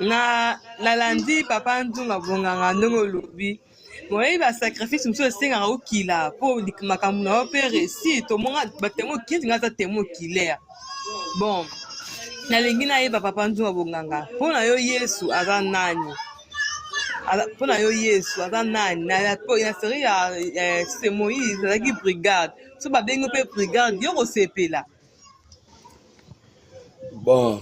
Na landi papa ndunga bonganga ndongo lobi moyi ba sacrifice muso esenga okila po makambo na pe réussir to monga batemo kinzi ngata temo kilea. Bon nalingi na yeba papa ndunga bonganga po na yo Yesu aza nani mpona yo yesu aza nani na série ya c'est moïse azalaki brigade so babengi mpe brigade yo kosepela. Bon,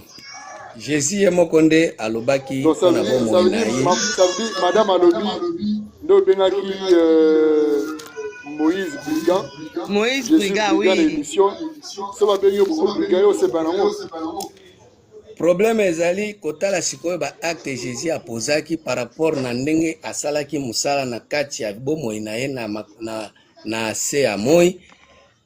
Jésus ye moko nde alobaki mpona bomoi na ye. Ça veut dire madame alobi nde obengaki Moïse brigand. Moïse brigand, oui. Émission so babengi yo brigand yo osepela nango. Problème ezali kotala sikoyo ba acte Jésus apozaki par rapport na ndenge asalaki musala na kati ya bomoi na ye na se ya moi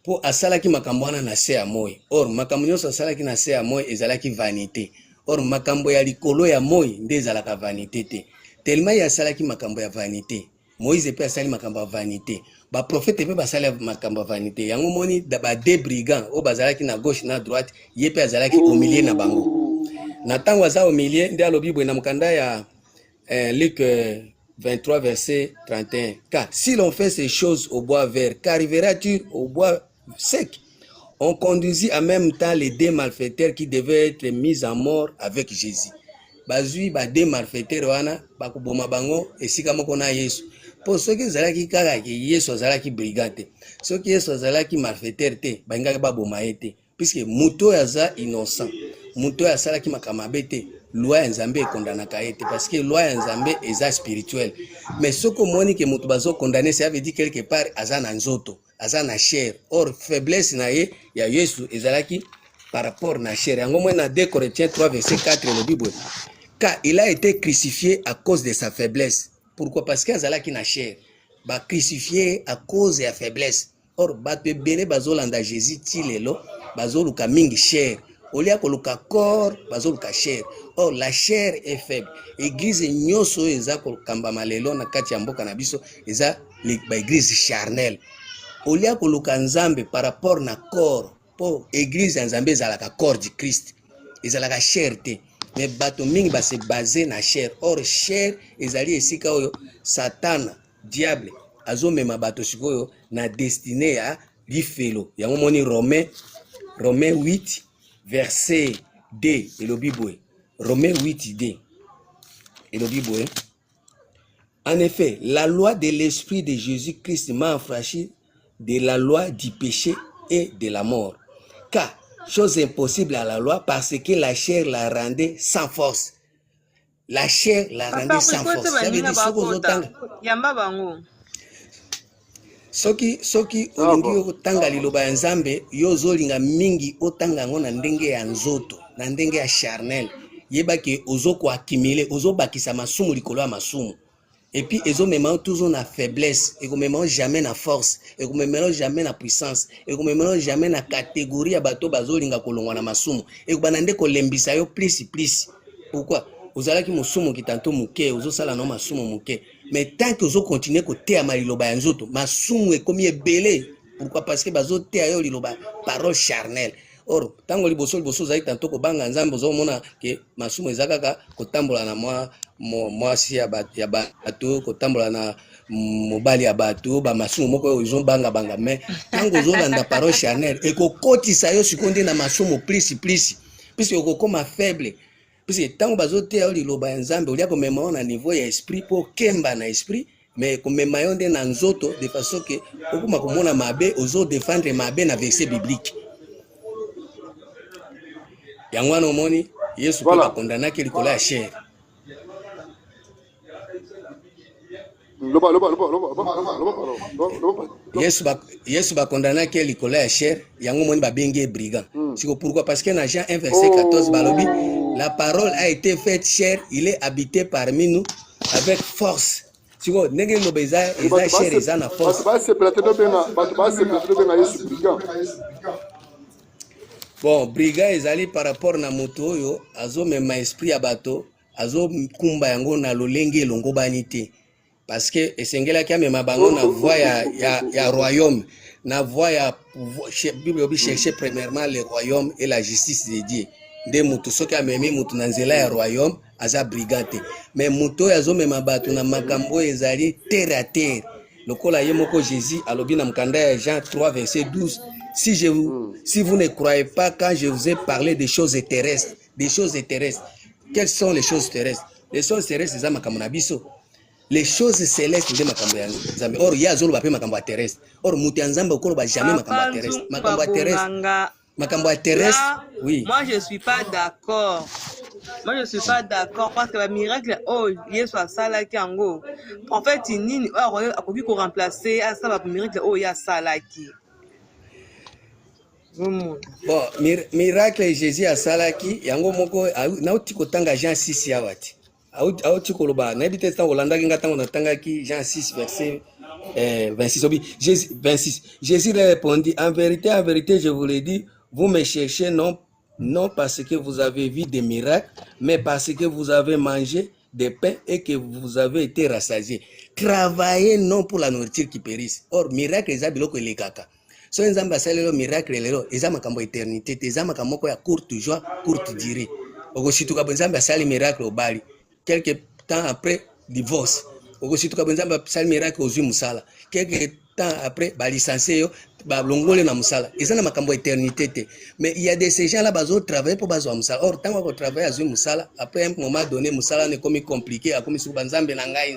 po asalaki makambo wana na se ya moi. Or makambo nyonso asalaki na se ya moi ezalaki vanité. Or makambo ya likolo ya moi nde ezalaka vanité te. Tellement asalaki makambo ya vanité. Moïse pe asali makambo ya vanité. Ba prophète pe basali makambo ya vanité. Yango moni ba deux brigands o bazalaki na gauche na droite, ye pe azalaki au milieu na bango. Na tango aza au milieu nde alobi boye na mokanda ya Luc 23 verset 31. Car si l'on fait ces choses au bois vert, qu'arrivera-t-il au bois sec? On conduisit en même temps les deux malfaiteurs qui devaient être mis en mort avec Jésus. Bazui ba deux malfaiteurs wana bakuboma bango esika moko na Yesu. Po soki ezalaki kaka ke Yesu azalaki brigand te. Soki Yesu azalaki malfaiteur te, bangaki baboma ye te. Puisque muto aza innocent. Muto asalaki makambo te. Loi ya Nzambe ekondanaka ye te parce que loi ya Nzambe eza spirituel. Mais soko moni ke muto bazo condamner, ça veut dire quelque part aza na nzoto, aza na chair. Or faiblesse na ye ya Yesu ezalaki par rapport na chair. Yango mwen na 2 Corinthiens 3 verset 4 le Bible. Car il a été crucifié à cause de sa faiblesse. Pourquoi? Parce qu'il azalaki na chair. Ba crucifié à cause de sa faiblesse. Or bato ebele bazolanda Jésus ti lelo bazoluka mingi chair. Olia koluka corps bazoluka chair. Or la chair est faible. Église nyonso eza kolukamba lelo na kati ya mboka na biso eza ba église charnelle. Olia koluka Nzambe par rapport na corps. Po église ya Nzambe ezalaka corps du Christ. Ezalaka chair te. Mais bato mingi ba se basé na chair. Or chair ezali esika oyo Satan, diable azomema bato sikoyo na destiné ya lifelo. Yango moni Romains 8 verset 2 et le Bible. Romains 8 2 et le Bible. En effet, la loi de l'esprit de Jésus-Christ m'a affranchi de la loi du péché et de la mort. Car chose impossible à la loi parce que la chair la rendait sans force. La chair la rendait sans force. Ça veut dire soki olingi otanga liloba ya Nzambe yo ozolinga mingi otanga yango na ndenge ya nzoto na ndenge ya charnel yebaki ozoko accumuler ozobakisa masumu likolo ya masumu. Et puis ezomema toujours na faiblesse, ekomema jamais na force, ekomema jamais na puissance, ekomema jamais na catégorie ya bato bazolinga kolongwa na masumu. Ekobana nde kolembisa yo plus. Pourquoi? Ozalaki musumu kitanto muke, ozosala no masumu muke. Mais tant que ozo continuer kotea maliloba ya nzoto, masumu ekomi ebele. Pourquoi? Parce que bazotea yo liloba parole charnelle. Or tango liboso zali tanto ko banga Nzambe ozomona ke masumu ezakaka kotambola na mwasi ya bato, kotambola na mobali ya bato, ba masumu moko ozo banga mais tango ozolanda parole charnelle ekokotisa yo sikonde na masumu plus puisque okokoma faible. Puisque tango bazotea yo liloba ya Nzambe olia komema na niveau ya esprit po kemba na esprit, mais komema yo nde na nzoto de façon que okoma komona mabe ozo défendre mabe na verset biblique. Yango wana omoni Yesu pe bakondamnaki likolo ya chair. Yesu bakondamnaki likolo ya chair, yango omoni babengi brigand. C'est pourquoi? Parce que dans Jean 1 verset 14 balobi la parole a été faite chair, il est habité parmi nous avec force. Siko ndenge loba eza chair eza na force. Bon, brigand ezali par rapport na moto oyo azomema esprit ya bato azokumba yango na lolenge elongo bani te. Parce que esengelaki amema bango na voie ya royaume, na voie ya Bible obi chercher premièrement le royaume et la justice de Dieu. Nde moto soki amemi moto na nzela ya royaume aza brigand te. Mais moto oyo azomema bato na makambo ezali terre à terre. Lokola ye moko Jésus alobi na mkanda ya Jean 3 verset 12. Si vous ne croyez pas quand je vous ai parlé des choses terrestres, quelles sont les choses terrestres? Les choses terrestres, c'est makambo na biso. les choses célestes nde makambo ya nzambe. Or ya zolo bape makambo ya terrestre. Or mutu ya nzambe okolo ba jamais makambo ya terrestre. Makambo ya terrestre. Makambo ya terrestre. Oui. Moi je suis pas d'accord. Moi je suis pas d'accord parce que le miracle oh Yesu asalaki yango. En fait nini akoki ko remplacer ça ba miracle oh ya salaki. Bon, miracle Jésus asalaki yango moko nauti kotanga Jean 6 ya wati. Auti koloba na bité tant Holanda kinga tango natangaki Jean 6 verset 26. Jésus répondit en vérité, je vous le dis, vous me cherchez non parce que vous avez vu des miracles, mais parce que vous avez mangé des pains et que vous avez été rassasiés. Travaillez non pour la nourriture qui périsse. Or miracle eza biloko elekaka. So nzambe asalelo miracle lelo eza makambo éternité, eza makambo ya courte joie, courte durée. Okosituka nzambe asali miracle obali. Quelque temps après divorce. Okosituka nzambe asali miracle ozwi musala. Quelque temps après ba licencié yo ba longole na musala. Eza na makambo éternité te. Mais il y a des ces gens là bazo travailler pour bazo musala. Or tant qu'on travaille azwi musala, après un moment donné musala ne comme compliqué, akomi suba nzambe na ngai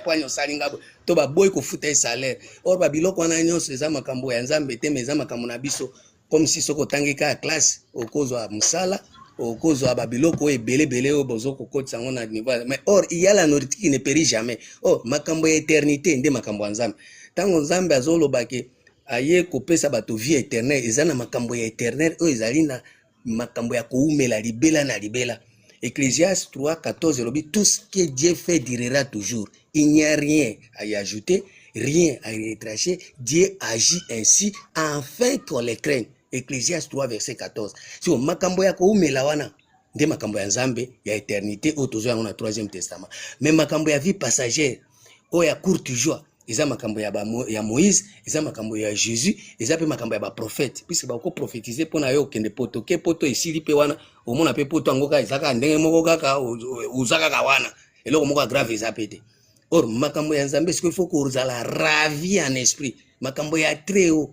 poanyo salinga to ba boy ko futa salaire. Or ba biloko wana nyonso eza makambo ya nzambe te, mais eza makambo na biso comme si soko tangika ya classe okozwa musala okozwa ba biloko ebele o bozoko kotsa ngona niveau. Mais or il y a la nourriture qui ne périt jamais. Oh makambo ya éternité nde makambo ya nzambe. Tango nzambe azolobake aye kopesa bato vie éternelle eza na makambo ya éternel oyo ezali na makambo ya koumela libela na libela. Ecclésiaste 3:14 lobi tout ce que Dieu fait durera toujours. Il n'y a rien à y ajouter, rien à y retracher. Dieu agit ainsi afin qu'on les craigne. Ecclésiaste 3 verset 14. So makambo ya koumela wana nde makambo ya nzambe ya éternité oyo tozwa na 3e testament. Mais makambo ya vie passagère oyo ya courte joie eza makambo ya Moïse, eza makambo ya Jésus, eza pe makambo ya ba prophète. Puisque ba ko prophétiser pona yo kende poto ke poto esili pe wana omona pe poto angoka ezaka ndenge moko kaka uzaka ka wana eloko moko grave eza pete. Or makambo ya nzambe il faut que uzala ravi en esprit, makambo ya très haut.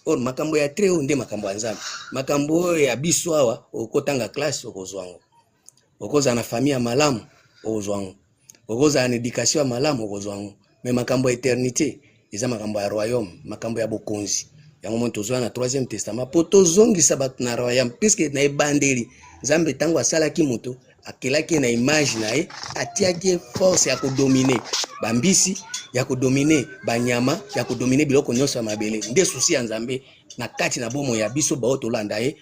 Or makambo ya très haut nde makambo ya nzambe. Makambo ya biso awa okotanga classe okozwango, okoza na famille ya malamu okozwango, okoza na éducation ya malamu okozwango. Mais makambo ya éternité eza makambo ya royaume, makambo ya bokonzi. Yango mo tozwa na 3e testament po tozongisa bato na royaume, puisque na ebandeli nzambe tango asalaki moto akelaki na image na ye atiaki force ya kodomine bambisi, ya kodomine banyama, ya kodomine biloko nyonso ya mabele. Nde susi ya nzambe na kati na bomo ya biso bao tolanda ye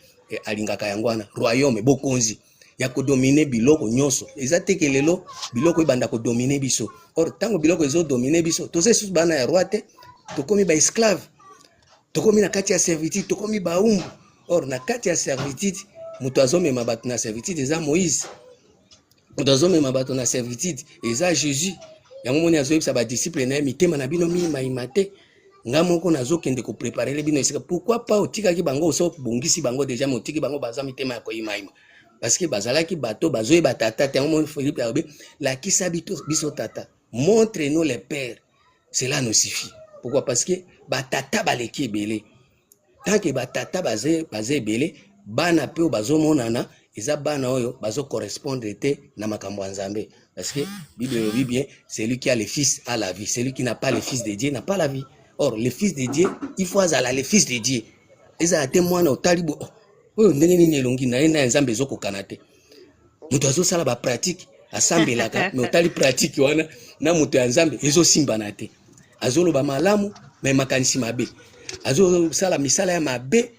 alingaka yango wana royaume bokonzi ya kodomine biloko nyonso. Eza teke lelo biloko ebanda kodomine biso. Or tango biloko ezo domine biso toze susu bana ya roi te, tokomi ba esclave, tokomi na kati ya servitude, tokomi ba umbu. Or na kati ya servitude mutu azomema bato na servitude eza Moïse, mutu azomema bato na servitude eza Jésus. Yango moni azoyebisa ba disciple na ye mitema na bino mimayima te, nga moko nazokende ko préparer bino esika. Pourquoi pas otikaki bango oso bongisi bango déjà mais otiki bango baza mitema ya koyimayima. Parce que bazalaki bato bazoye batata te. Yango moni Philippe ayobe lakisa biso tata, montre-nous les pères, cela nous suffit. Pourquoi? Parce que batata baleki ebele. Tant que batata bazé ebele, bana pe bazo monana eza bana oyo bazo correspondre te na makambo ya nzambe. Parce que Bible dit bien, celui qui a le fils a la vie, celui qui n'a pas le fils de Dieu n'a pas la vie. Or le fils de Dieu, il faut azala le fils de Dieu. Eza ate mwana otalibo oyo ndenge nini elongi na ye na nzambe ezokokana te. Mutu azosala ba pratique asambelaka mais otali pratique wana na mutu ya nzambe ezosimbana te. Azoloba malamu mais makanisi mabe, azosala misala ya mabe,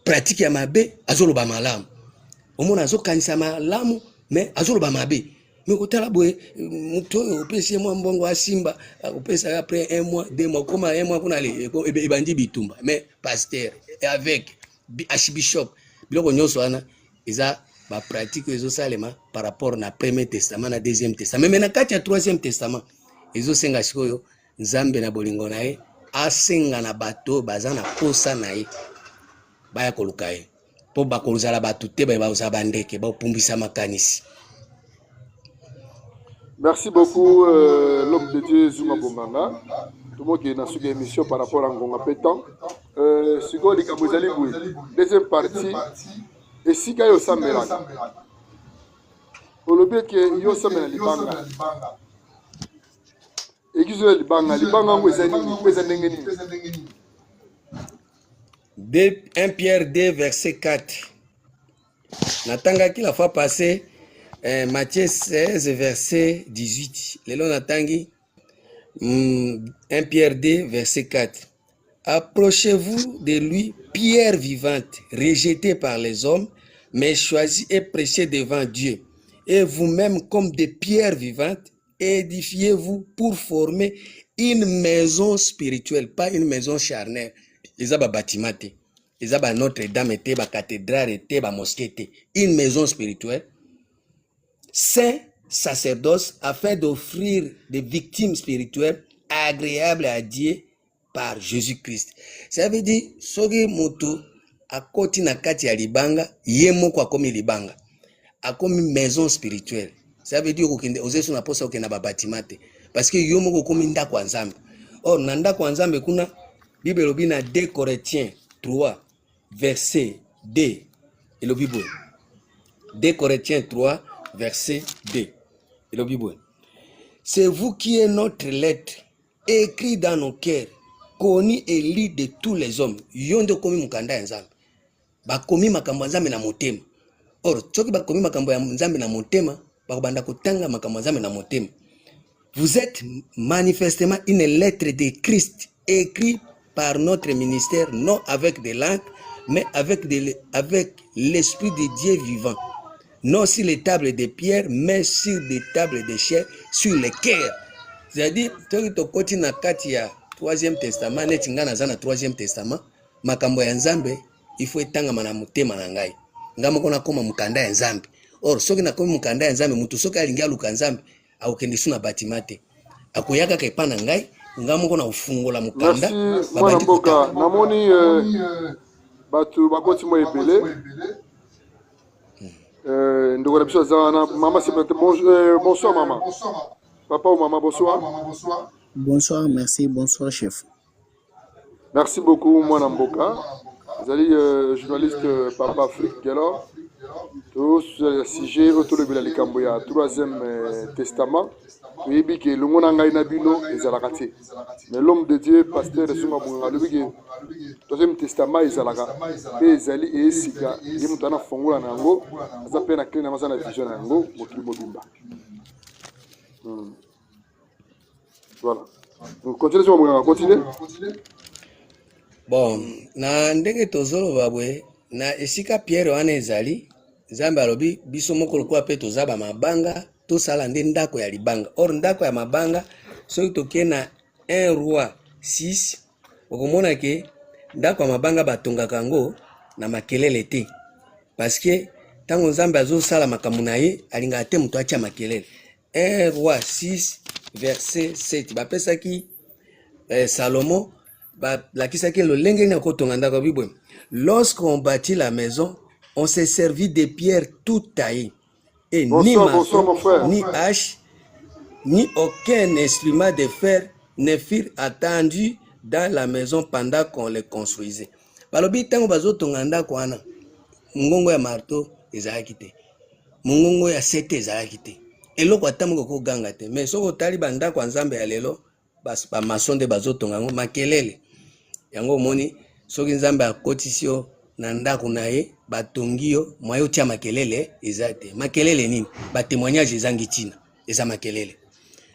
pratique ya mabe, azoloba malamu. Omona azokanisa malamu mais azoloba mabe. Mais kotala boye mutu oyo opesi mwa mbongo asimba opesa après 1 mois 2 mois comme 1 mois kuna le ebandi bitumba. Mais pasteur avec archbishop biloko nyonso wana eza ba pratique ezosalema par rapport na 1er testament na 2e testament. Mais na kati ya 3e testament ezosenga sikoyo nzambe na bolingo na ye asenga na bato baza na posa na ye baya koluka ye po bakozala bato te bazala bandeke bapumbisa makanisi. Merci beaucoup l'homme de Dieu Zuma Bonganga. Tout le monde qui est dans cette émission par rapport à Ngonga Pétan. Sigo Likamuzali Boui. Deuxième partie. Et si il y a un Samela. Au lieu que yo Samela Libanga. l'église de Libanga, Libanga ngo ezanini. 1 Pierre 2 verset 4. Natangaki la fois passée Matthieu 16 verset 18. Lelo natangi 1 Pierre 2 verset 4. Approchez-vous de lui, pierre vivante, rejetée par les hommes, mais choisie et précieuse devant Dieu. Et vous-même, comme des pierres vivantes, édifiez-vous pour former une maison spirituelle, pas une maison charnelle. Les bâtiment, les Notre-Dame, les cathédrale, les mosquée, une maison spirituelle. Saint sacerdoce afin d'offrir des victimes spirituelles agréables à Dieu par Jésus-Christ. Ça veut dire, soki moto akoti na kati ya libanga, ye moko akomi libanga, akomi maison spirituelle. Ça veut dire okende ozesu na posa okenda ba bâtiment te, parce que yo moko komi ndako ya Nzambe. Or na ndako ya Nzambe kuna Bible lobi na 2 Corinthiens 3 verset 2. Et le Bible 2 Corinthiens 3 verset 2. Et le Bible. C'est vous qui êtes notre lettre, écrit dans nos cœurs, connu et lu de tous les hommes. Yondo komi mukanda ya Nzambe. Bakomi makambo ya Nzambe na motema. Or, soki bakomi makambo ya Nzambe na motema, bakobanda kotanga makambo ya Nzambe na motema. Vous êtes manifestement une lettre de Christ, écrite par notre ministère, non avec des langues, mais avec l'Esprit de Dieu vivant. Non sur les tables de pierre, mais sur des tables de chair, sur les cœurs. C'est-à-dire, soki tokoti na kati ya 3e testament, neti nga naza na 3e testament, makambo ya Nzambe, il faut etangama na motema na ngai. Nga moko nakoma mukanda ya Nzambe. Or, soki nakomi mukanda ya Nzambe, mutu soki alingi aluka Nzambe, akokende su na bâtiment te. Akoyaka ka epa na ngai, nga moko na ufungola mukanda. Merci, mwana mboka. Namoni batu bakoti mo ebele. Ndoko na biso azana mama bonsoir maman. Papa ou maman, bonsoir. Bonsoir, merci, bonsoir chef. Merci beaucoup, Mwana Mboka. Vous allez journaliste Papa Afrique, alors. Tous les sujets, autour de la Likamboya, 3e testament. Oui, bien que le monde a gagné Nabino et Zalakati. Mais l'homme de Dieu, pasteur de Sunga Bunga, le 3e testament est Zalaka. Et Zali et Siga, il y a un fongola Nango, ça peut être un Amazon Vision Nango, Mokimo Bimba. Voilà. Donc, continuez. Bon, na ndenge tozolo babwe, na esika Pierre wana ezali, Nzambe alobi biso moko lokola pe tozaba mabanga, tosala nde ndako ya libanga. Or ndako ya mabanga, soki toke na 1 Roi 6, okomona ke ndako ya mabanga batongaka yango na makelele te. Parce que tango Nzambe azosala makambo na ye, alingaka te moto atia makelele. 1 Roi 6 verset 7. Bapesaki Salomon lakisaki lolenge na kotonga ndako bibwe. Lorsqu'on bâtit la maison, on s'est servi de pierres toutes taillées. Et ni maçon, ni hache, ni aucun instrument de fer ne furent attendus dans la maison pendant qu'on les construisait. Balobi tango bazotonga ndako wana, mungongo ya marteau ezalaki te. Mungongo ya sete ezalaki te. Eloko atamuko ko ganga te. Mais soko tali bandako ya Nzambe ya lelo, ba maçon de bazotonga ngo makelele. Yango moni soki Nzambe akotisi yo na ndako na ye batongi yo mwayo tia makelele ezate. Makelele nini? Ba témoignage ezangi tina. Eza makelele.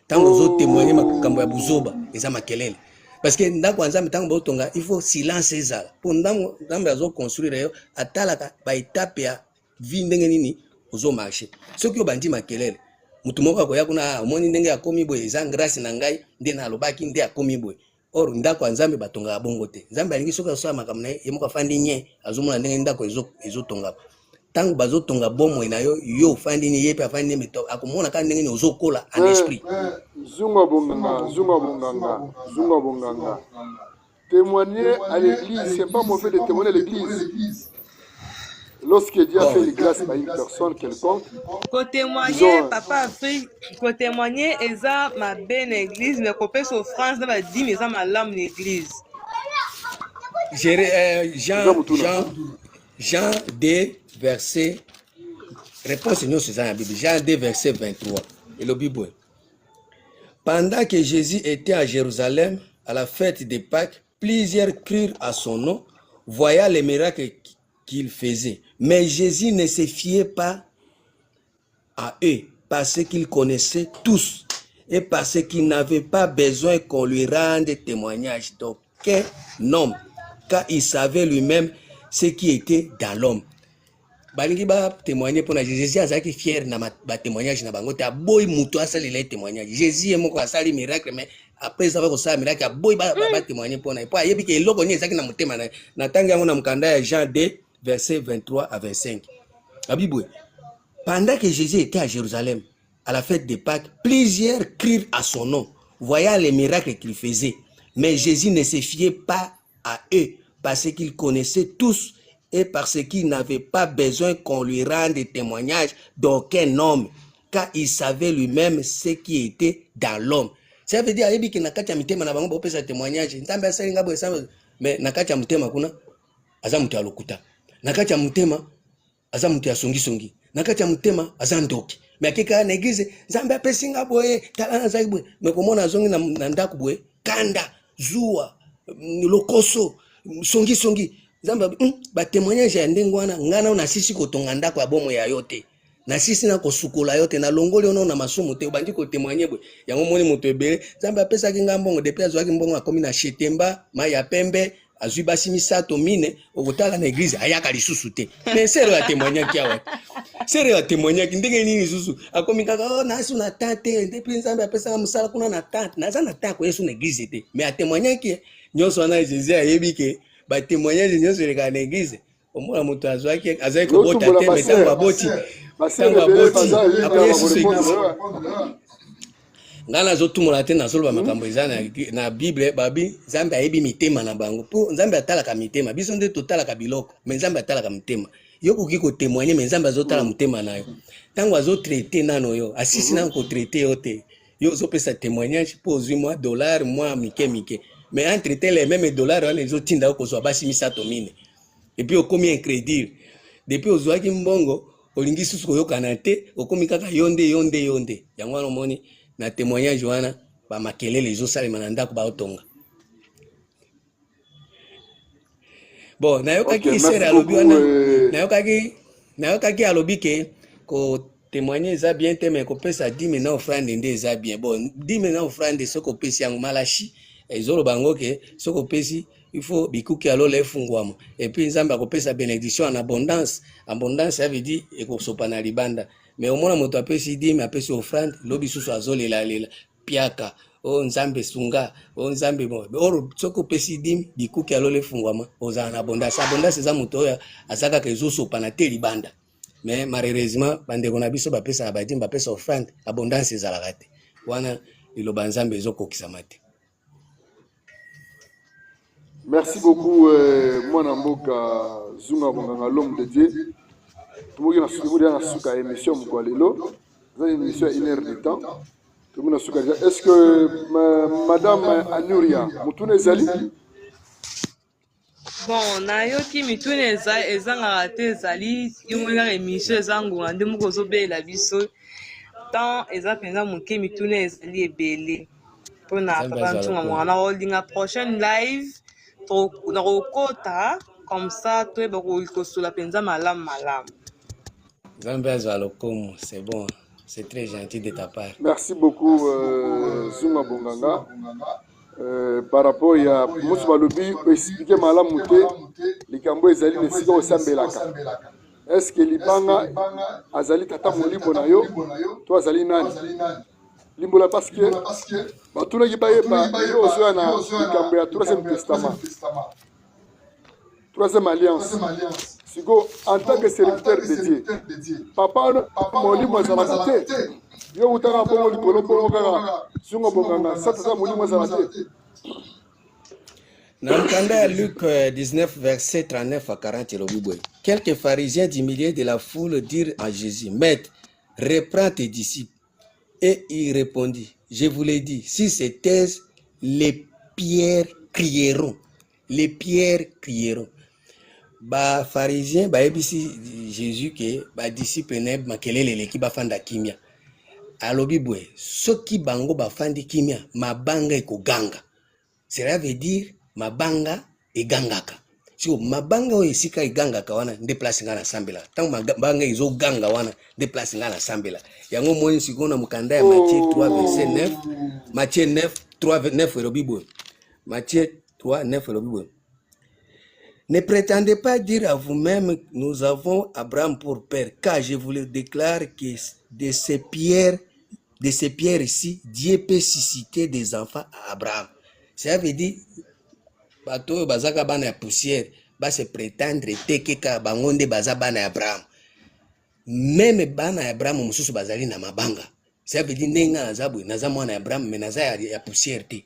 Tango zo témoigner makambo ya buzoba eza makelele. Parce que ndako Nzambe tango botonga il faut silence ezala. Po Nzambe azo construire yo atalaka ba étape ya vie ndenge nini ozo marcher. Soki yo bandi makelele mutu moko akoya kuna omoni ndenge akomi boye eza grâce na ngai nde na lobaki nde akomi boye. Or ndako Nzambe batonga bongo te. Nzambe alingi soki asala makambo na ye yemoko afandi nye azomona ndenge ndako ezotonga. Tango bazotonga bomo na yo yo fandi ni yepe afandi meto akomona ka ndenge ni ozokola en esprit. Zunga bonganga. Témoigner à l'église, c'est pas mauvais de témoigner à l'église. Lorsque Dieu a fait les grâces à une personne quelconque, témoigner, Papa Afrique, témoigner, eza ma belle église, mais qu'on peut souffrance dans la dîme, eza ma lame l'église. Jean 2, verset, réponse nous c'est dans la Bible, Jean 2, verset 23, et le Bible. Pendant que Jésus était à Jérusalem, à la fête de Pâques, plusieurs crurent à son nom, voyant les miracles qu'il faisait. Mais Jésus ne se fiait pas à eux, parce qu'il connaissait tous et parce qu'il n'avait pas besoin qu'on lui rende témoignage d'aucun homme, car il savait lui-même ce qui était dans l'homme. Balingi ba témoigner pour Jésus azaki fier na ba témoignage na bango ta boy muto asali les témoignage Jésus moko asali miracle mais après ça va ko sa miracle boy ba témoigner pour na po ayebi ke eloko ni ezaki na mutema na tanga yango na mukanda ya Jean 2 verset 23 à 25. Abibwe. Pendant que Jésus était à Jérusalem à la fête de Pâques, plusieurs crurent à son nom, voyant les miracles qu'il faisait. Mais Jésus ne se fiait pas à eux parce qu'il connaissait tous et parce qu'il n'avait pas besoin qu'on lui rende témoignage d'aucun homme, car il savait lui-même ce qui était dans l'homme. Ça veut dire que nakati ya mitema na bango ba pesa témoignage. Ntambe asali ngabo esamba mais nakati ya mutema kuna aza mutu ya lokuta. Nakati ya mutema aza mutu ya songi. Nakati ya mutema aza ndoki. Mais akika na église Nzambe apesi ngabo talana za bwe. Mais komona azongi na ndaku bwe kanda zuwa lokoso songi. Nzambe ba témoignage ya ndenge wana ngana na sisi kotonga ndako ya bomo ya yote. Na sisi na kosukola yote na longoli ono na masumu te bandi ko témoigner bwe. Yango moni moto ebele Nzambe apesa ki ngambongo depuis azwaki mbongo akomi na Shetemba maya pembe azwi basi misato mine okotala na église ayaka lisusu te. Mais sero ya témoigner kiawa. Sero ya témoigner ndenge nini lisusu akomi kaka na asu na tante depuis Nzambe apesa musala kuna na tante na za na tako yesu na église te. Mais a témoigner ki nyonso na Jésus ayebi ke ba témoignage nyonso le kana église omona moto azwaki azai ko bota te mais tamba boti après yesu ngana zotumula te na solo makambo ezana na Bible babi Nzambe ayebi mitema na bango po Nzambe atalaka mitema biso nde totalaka biloko mais Nzambe atalaka mitema yoko kiko témoigner mais Nzambe azotala mutema nayo tango azo traiter nano yo asisi na ko traiter yo te yo zo pesa témoignage po zwi moi dollar moi mike mais entre les mêmes dollars on les autres tinda ko so basi misato mine et puis okomi incrédule depuis ozwaki mbongo olingi susu koyokana te okomi kaka yonde yango wana moni na témoignage wana ba makelele ezosalema na ndako baotonga bon nayokaki sere alobi wana nayokaki alobi ke ko témoigner eza bien te mais kopesa 10 na offrande nde eza bien bon 10 na offrande soko pesi yango malashi ezolo bango ke soko pesi il faut bikuki alola efungwama et puis Nzambe akopesa bénédiction en abondance ça veut dire ekosopa na libanda mais omona moto apesi 10 mais apesi offrande lobi susu azolela piaka Nzambe sunga Nzambe bon or soko pesi 10 bikuki alola efungwama oza na abondance eza moto oya azaka ke ezosopa na te libanda mais malheureusement bandeko na biso bapesa abadi bapesa offrande abondance ezalaka te wana liloba Nzambe ezokokisama te. Merci beaucoup, Mwana Mboka Zunga Bonganga, l'homme de Dieu. Tout le monde a une émission, une émission à 1 heure de temps. Tout le monde a est-ce que Madame Anuria, Moutoune Zali? Bon, nayoki mitune ezanga te zali imona émission ezango ande moko zobe la biso. Tant eza penza moke mitune ezali ebele. Pona papa ntunga mwana holding a prochaine live. Comme ça, tu es la penza malam. C'est bon, c'est très gentil de ta part. Merci beaucoup, Zunga Bonganga. Par rapport à Moussa Balobi, expliquer malam mouté, les Cambo Ezali ne s'y au Sambelaka. Est-ce que Libanga Azali Tata Molibo Nayo, toi Azali Nani? Limbola parce que tout le monde a un troisième testament, troisième alliance. En tant que serviteur de Dieu, papa, mon livre m'a zalaté. Yo utara bongo likolo bongo kaka sunga bonganga sata mon livre m'a zalaté. Dans Luc 19 verset 39 à 40 quelques pharisiens du milieu de la foule dirent à Jésus: Maître, reprends tes disciples. Et il répondit: je vous l'ai dit, si c'est thèse, les pierres crieront. Les pierres crieront. Ba pharisien ba ebisi Jésus que ba disciple ne makelele ki ba fanda kimia. alobi boye soki bango bafandi kimia mabanga ekoganga. Cela veut dire mabanga egangaka. So mabanga oyo esika egangaka wana nde place nga na sambela. Tango mabanga ezoganga wana nde place nga na sambela. Yango moni sikoyo na mukanda ya Matthieu 3 verset 9. Matthieu 9 3 9 elobi boye. Matthieu 3 9 elobi boye. Ne prétendez pas dire à vous-même, nous avons Abraham pour père, car je vous le déclare que de ces pierres ici, Dieu peut susciter des enfants à Abraham. Ça veut dire, bato bazaka bana ya poussière, ba se prétendre tekeka bangonde baza bana ya Abraham. Même bana ya Abraham mususu bazali na mabanga. Ça veut dire nenga nazabwe, naza mwana ya Abraham, mais naza ya poussière te.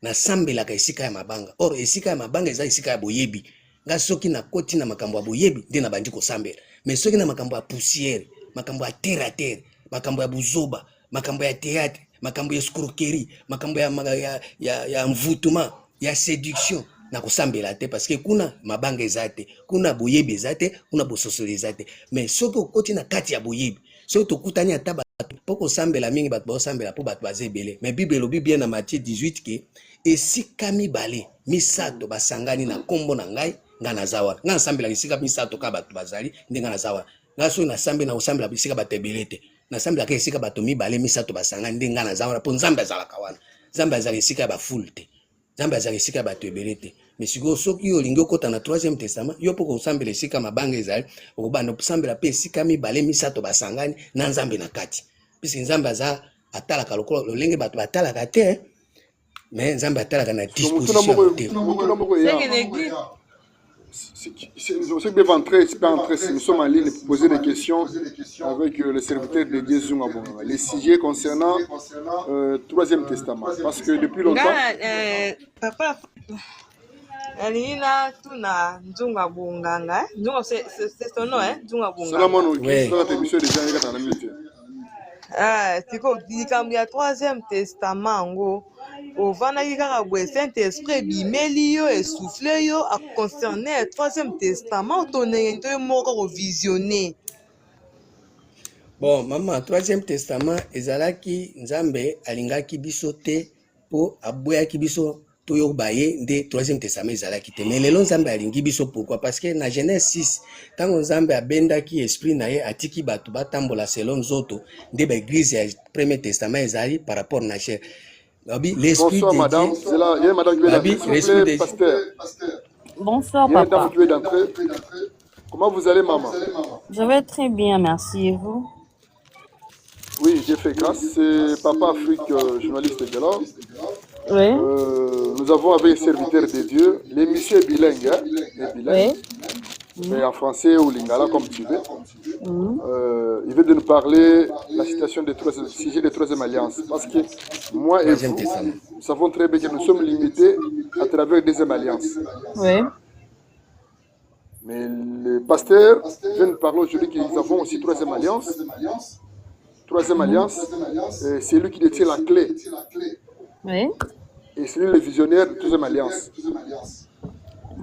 Na sambelaka esika ya mabanga. Or esika ya mabanga eza esika ya boyebi. Nga soki na koti na makambo ya boyebi nde na bandi kosambela. Mais soki na makambo ya poussière, makambo ya terre à terre, makambo ya buzoba, makambo ya théâtre, makambo ya escroquerie, makambo ya mvutuma, ya séduction na kosambela te parce que kuna mabanga ezate, kuna boyebi ezate, kuna bososoli ezate. Mais soki okoti na kati ya boyebi, soki tokutani ata bato poko sambela mingi bato bosambela po bato bazebele. Mais Bible elobi bien na Matthieu 18 ke esika mibale misato basangani na kombo na ngai nga nazawa. Nga nasambela esika misato ka bato bazali nde nga nazawa. Nga so na sambe na osambela esika bato ebelete. Na sambela ka esika bato mibale misato basangani nde nga nazawa po nzambe azalaka wana. Nzambe azali esika ba full te. Nzambe azali esika bato ebelete. Mais siko soki olingi okota na 3e testament yo poko osambela esika mabanga ezali okobanda osambela pe esika mibale misato basangani na nzambe na kati. Puisque nzambe aza atalaka lokolo lolenge bato batalaka te. Mais nzambe atalaka na disposition te. Ceux qui peuvent entrer, nous sommes en ligne pour poser des questions avec le serviteur de Dieu Zunga Bonganga. Les sujets concernant le 3e testament. Parce que depuis longtemps... Papa, Alina, Tuna, Zunga Bonganga. C'est ton nom, hein? Zunga Bonganga. C'est la monnaie qui est émission déjà dans la minute. C'est quoi? Il y a 3e testament, ovandaki kaka boye Saint-Esprit ebimeli yo esouffle yo a concerner 3e testament otonenge to moko kovisionner. Bon mama 3e testament ezalaki nzambe alingaki biso te po aboyaki biso toyo baye nde 3e testament ezalaki te. Mais lelo nzambe alingi biso pourquoi? Parce que na Genèse 6 tango nzambe abendaki esprit na ye atiki bato batambola selon nzoto nde ba église ya 1er testament ezali par rapport na chair. L'esprit Bonsoir madame, c'est là, il y a madame qui veut d'entrer, s'il vous plaît, pasteur. Bonsoir Il y a une papa. dame qui veut d'entrer. Comment vous allez maman? Je vais très bien, merci. Et vous? Oui, j'ai fait grâce, c'est Papa Afrique, journaliste de l'or. Oui. Nous avons avec serviteur de Dieu, l'émission est bilingue, hein, est bilingue. Oui. Mais en français ou lingala comme tu veux. Il veut de nous parler de la situation du sujet de 3e alliance. Parce que moi et vous, nous savons très bien que nous sommes limités à travers 2e alliance. Oui. Mais le pasteur vient nous parler aujourd'hui que nous avons aussi 3e alliance. 3e alliance, c'est lui qui détient la clé. Oui. Et c'est lui le visionnaire de 3e alliance.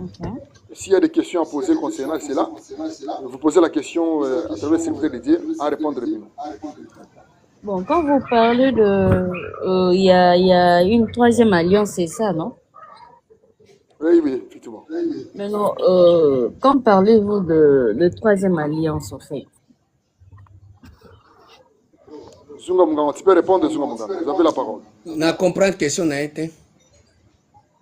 Ok. S'il y a des questions à poser concernant cela, vous posez la question à travers le serviteur de Dieu à répondre de nous. Bon, quand vous parlez de... Il y a une 3e alliance, c'est ça, non? Oui, oui, effectivement. Maintenant, quand parlez-vous de 3e alliance, en fait? Zunga Munganga, tu peux répondre, Zunga Munganga. Vous avez la parole. Na comprendre question na été.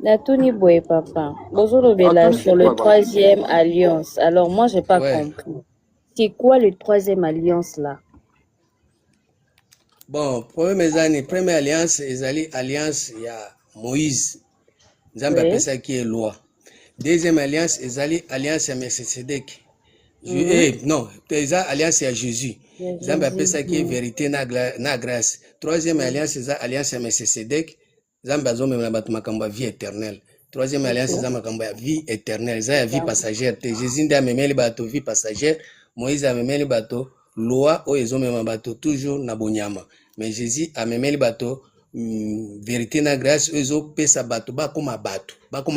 La Tony Boy, papa. Bonjour, Bella, sur le 3e alliance. Alors, moi, j'ai pas compris. C'est quoi le 3e alliance, là? Bon, première alliance, ezali alliance ya Moïse. Nzambe apesa ki est loi. 2e alliance, ezali alliance ya Melchisedek. Non, eza alliance ya Jésus. Nzambe apesa ki vérité na grâce. 3e alliance, eza alliance ya Melchisedek. Nzambe azomemela bato makambo ya vie éternelle. 3e alliance, eza makambo ya vie éternelle. Eza ya vie passagère te. Jésus nde amemeli bato vie passagère. Moïse amemeli bato loi oyo ezomema bato toujours na bonyama. Mais Jésus amemeli bato vérité na grâce oyo ezopesa bato bakoma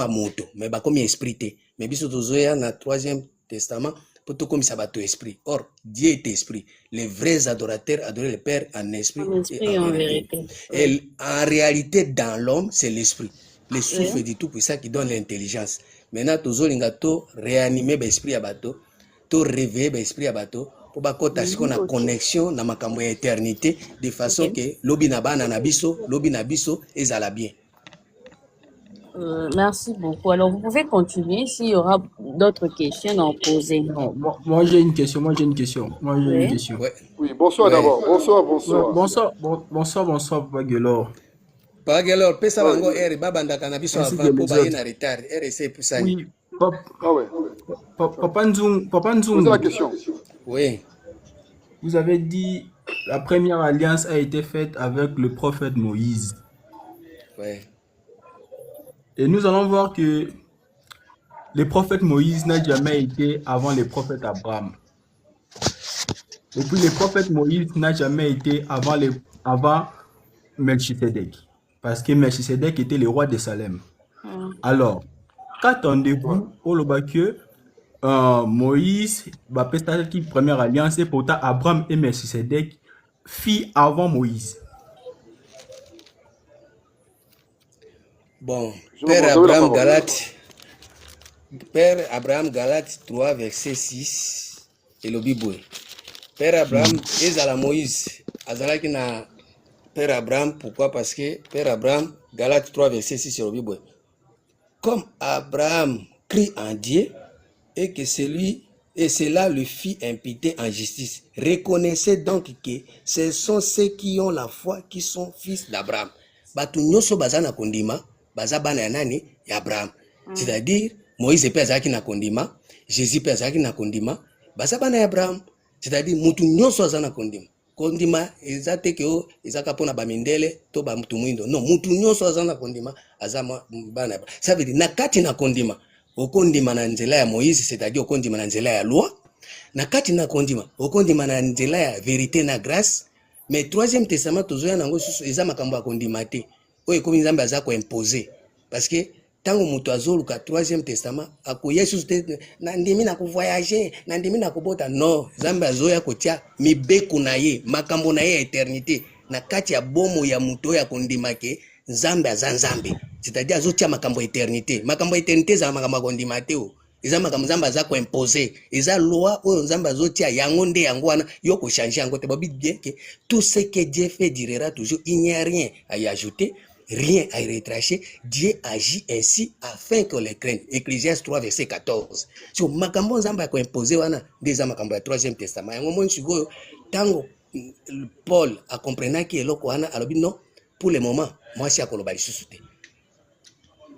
moto, mais bakomi esprit te. Mais biso tozoya na 3e testament pour tout comme ça bateau esprit. Or, Dieu est esprit. Les vrais adorateurs adorent le Père en esprit et en vérité. Et en réalité, dans l'homme, c'est l'esprit. Le souffle du Tout-Puissant qui donne l'intelligence. Maintenant, tozolinga to réanimer l'esprit à bateau, to réveiller l'esprit à bateau, pour bakota siko na connexion na makambo ya éternité, de façon que lobi na bana na biso, lobi na biso ezala bien. Merci beaucoup. Alors, vous pouvez continuer s'il y aura d'autres questions à en poser. Non, moi j'ai une question. Ouais. Oui, bonsoir d'abord. Bonsoir, Papa Gelor. Papa Gelor, pesa bango ere babanda kana biso avant pour bailler na retard. RC pour ça. Oui, Papa Nzung. Posez la question. Oui. Vous avez dit la première alliance a été faite avec le prophète Moïse. Oui. Et nous allons voir que le prophète Moïse n'a jamais été avant le prophète Abraham. Et puis le prophète Moïse n'a jamais été avant Melchisedec. Parce que Melchisedec était le roi de Salem. Alors, qu'attendez-vous au Lobakio Moïse va faire une première alliance et pourtant Abraham et Melchisedec fit avant Moïse. Bon, Père Abraham Galate 3 verset 6 et le Bible. Père Abraham ezala Moïse azalaki na Père Abraham, pourquoi? Parce que Père Abraham Galate 3 verset 6 et le Bible. Comme Abraham crie en Dieu et que cela le fit imputer en justice. Reconnaissez donc que ce sont ceux qui ont la foi qui sont fils d'Abraham. Batu nyoso bazana kondima baza bana ya nani ya Abraham. C'est-à-dire Moïse pe azaki na kondima, Jésus pe azaki na kondima, baza bana ya Abraham. C'est-à-dire mutu nyoso azana kondima. Kondima ezate ke o ezaka pona ba mindele to ba mutu mwindo. Non, mutu nyoso azana kondima azama bana ya Abraham. Ça veut dire nakati na kondima okondima na nzela ya Moïse, c'est-à-dire okondima na nzela ya loi. Nakati na kondima okondima na nzela ya vérité na grâce. Mais troisième testament tozoya nango susu eza makambo ya kondima te. Oyo komi nzambe aza ko imposer parce que tango mutu azoluka troisième testament akoya susu te na ndimi na ko voyager na ndimi na ko bota non nzambe azoya kotia mibeko na ye makambo na ye éternité na kati ya bomo ya mutu ya kondima ke nzambe aza nzambe, c'est-à-dire azotia makambo éternité za makambo kondima te o eza makambo nzambe aza ko imposer eza loi oyo nzambe azotia yango nde yango wana yo ko changer yango te babi bien que tout ce que Dieu fait durera toujours, il n'y a rien à y ajouter, rien à y retracher. Dieu agit ainsi afin qu'on les craigne. Ecclésiaste 3 verset 14. So makambo nzambe a ko imposer wana ndeza makambo ya troisième testament yango moni sikoyo tango Paul a comprenaki eloko wana alobi non, pour le moment moi si akoloba lisusu te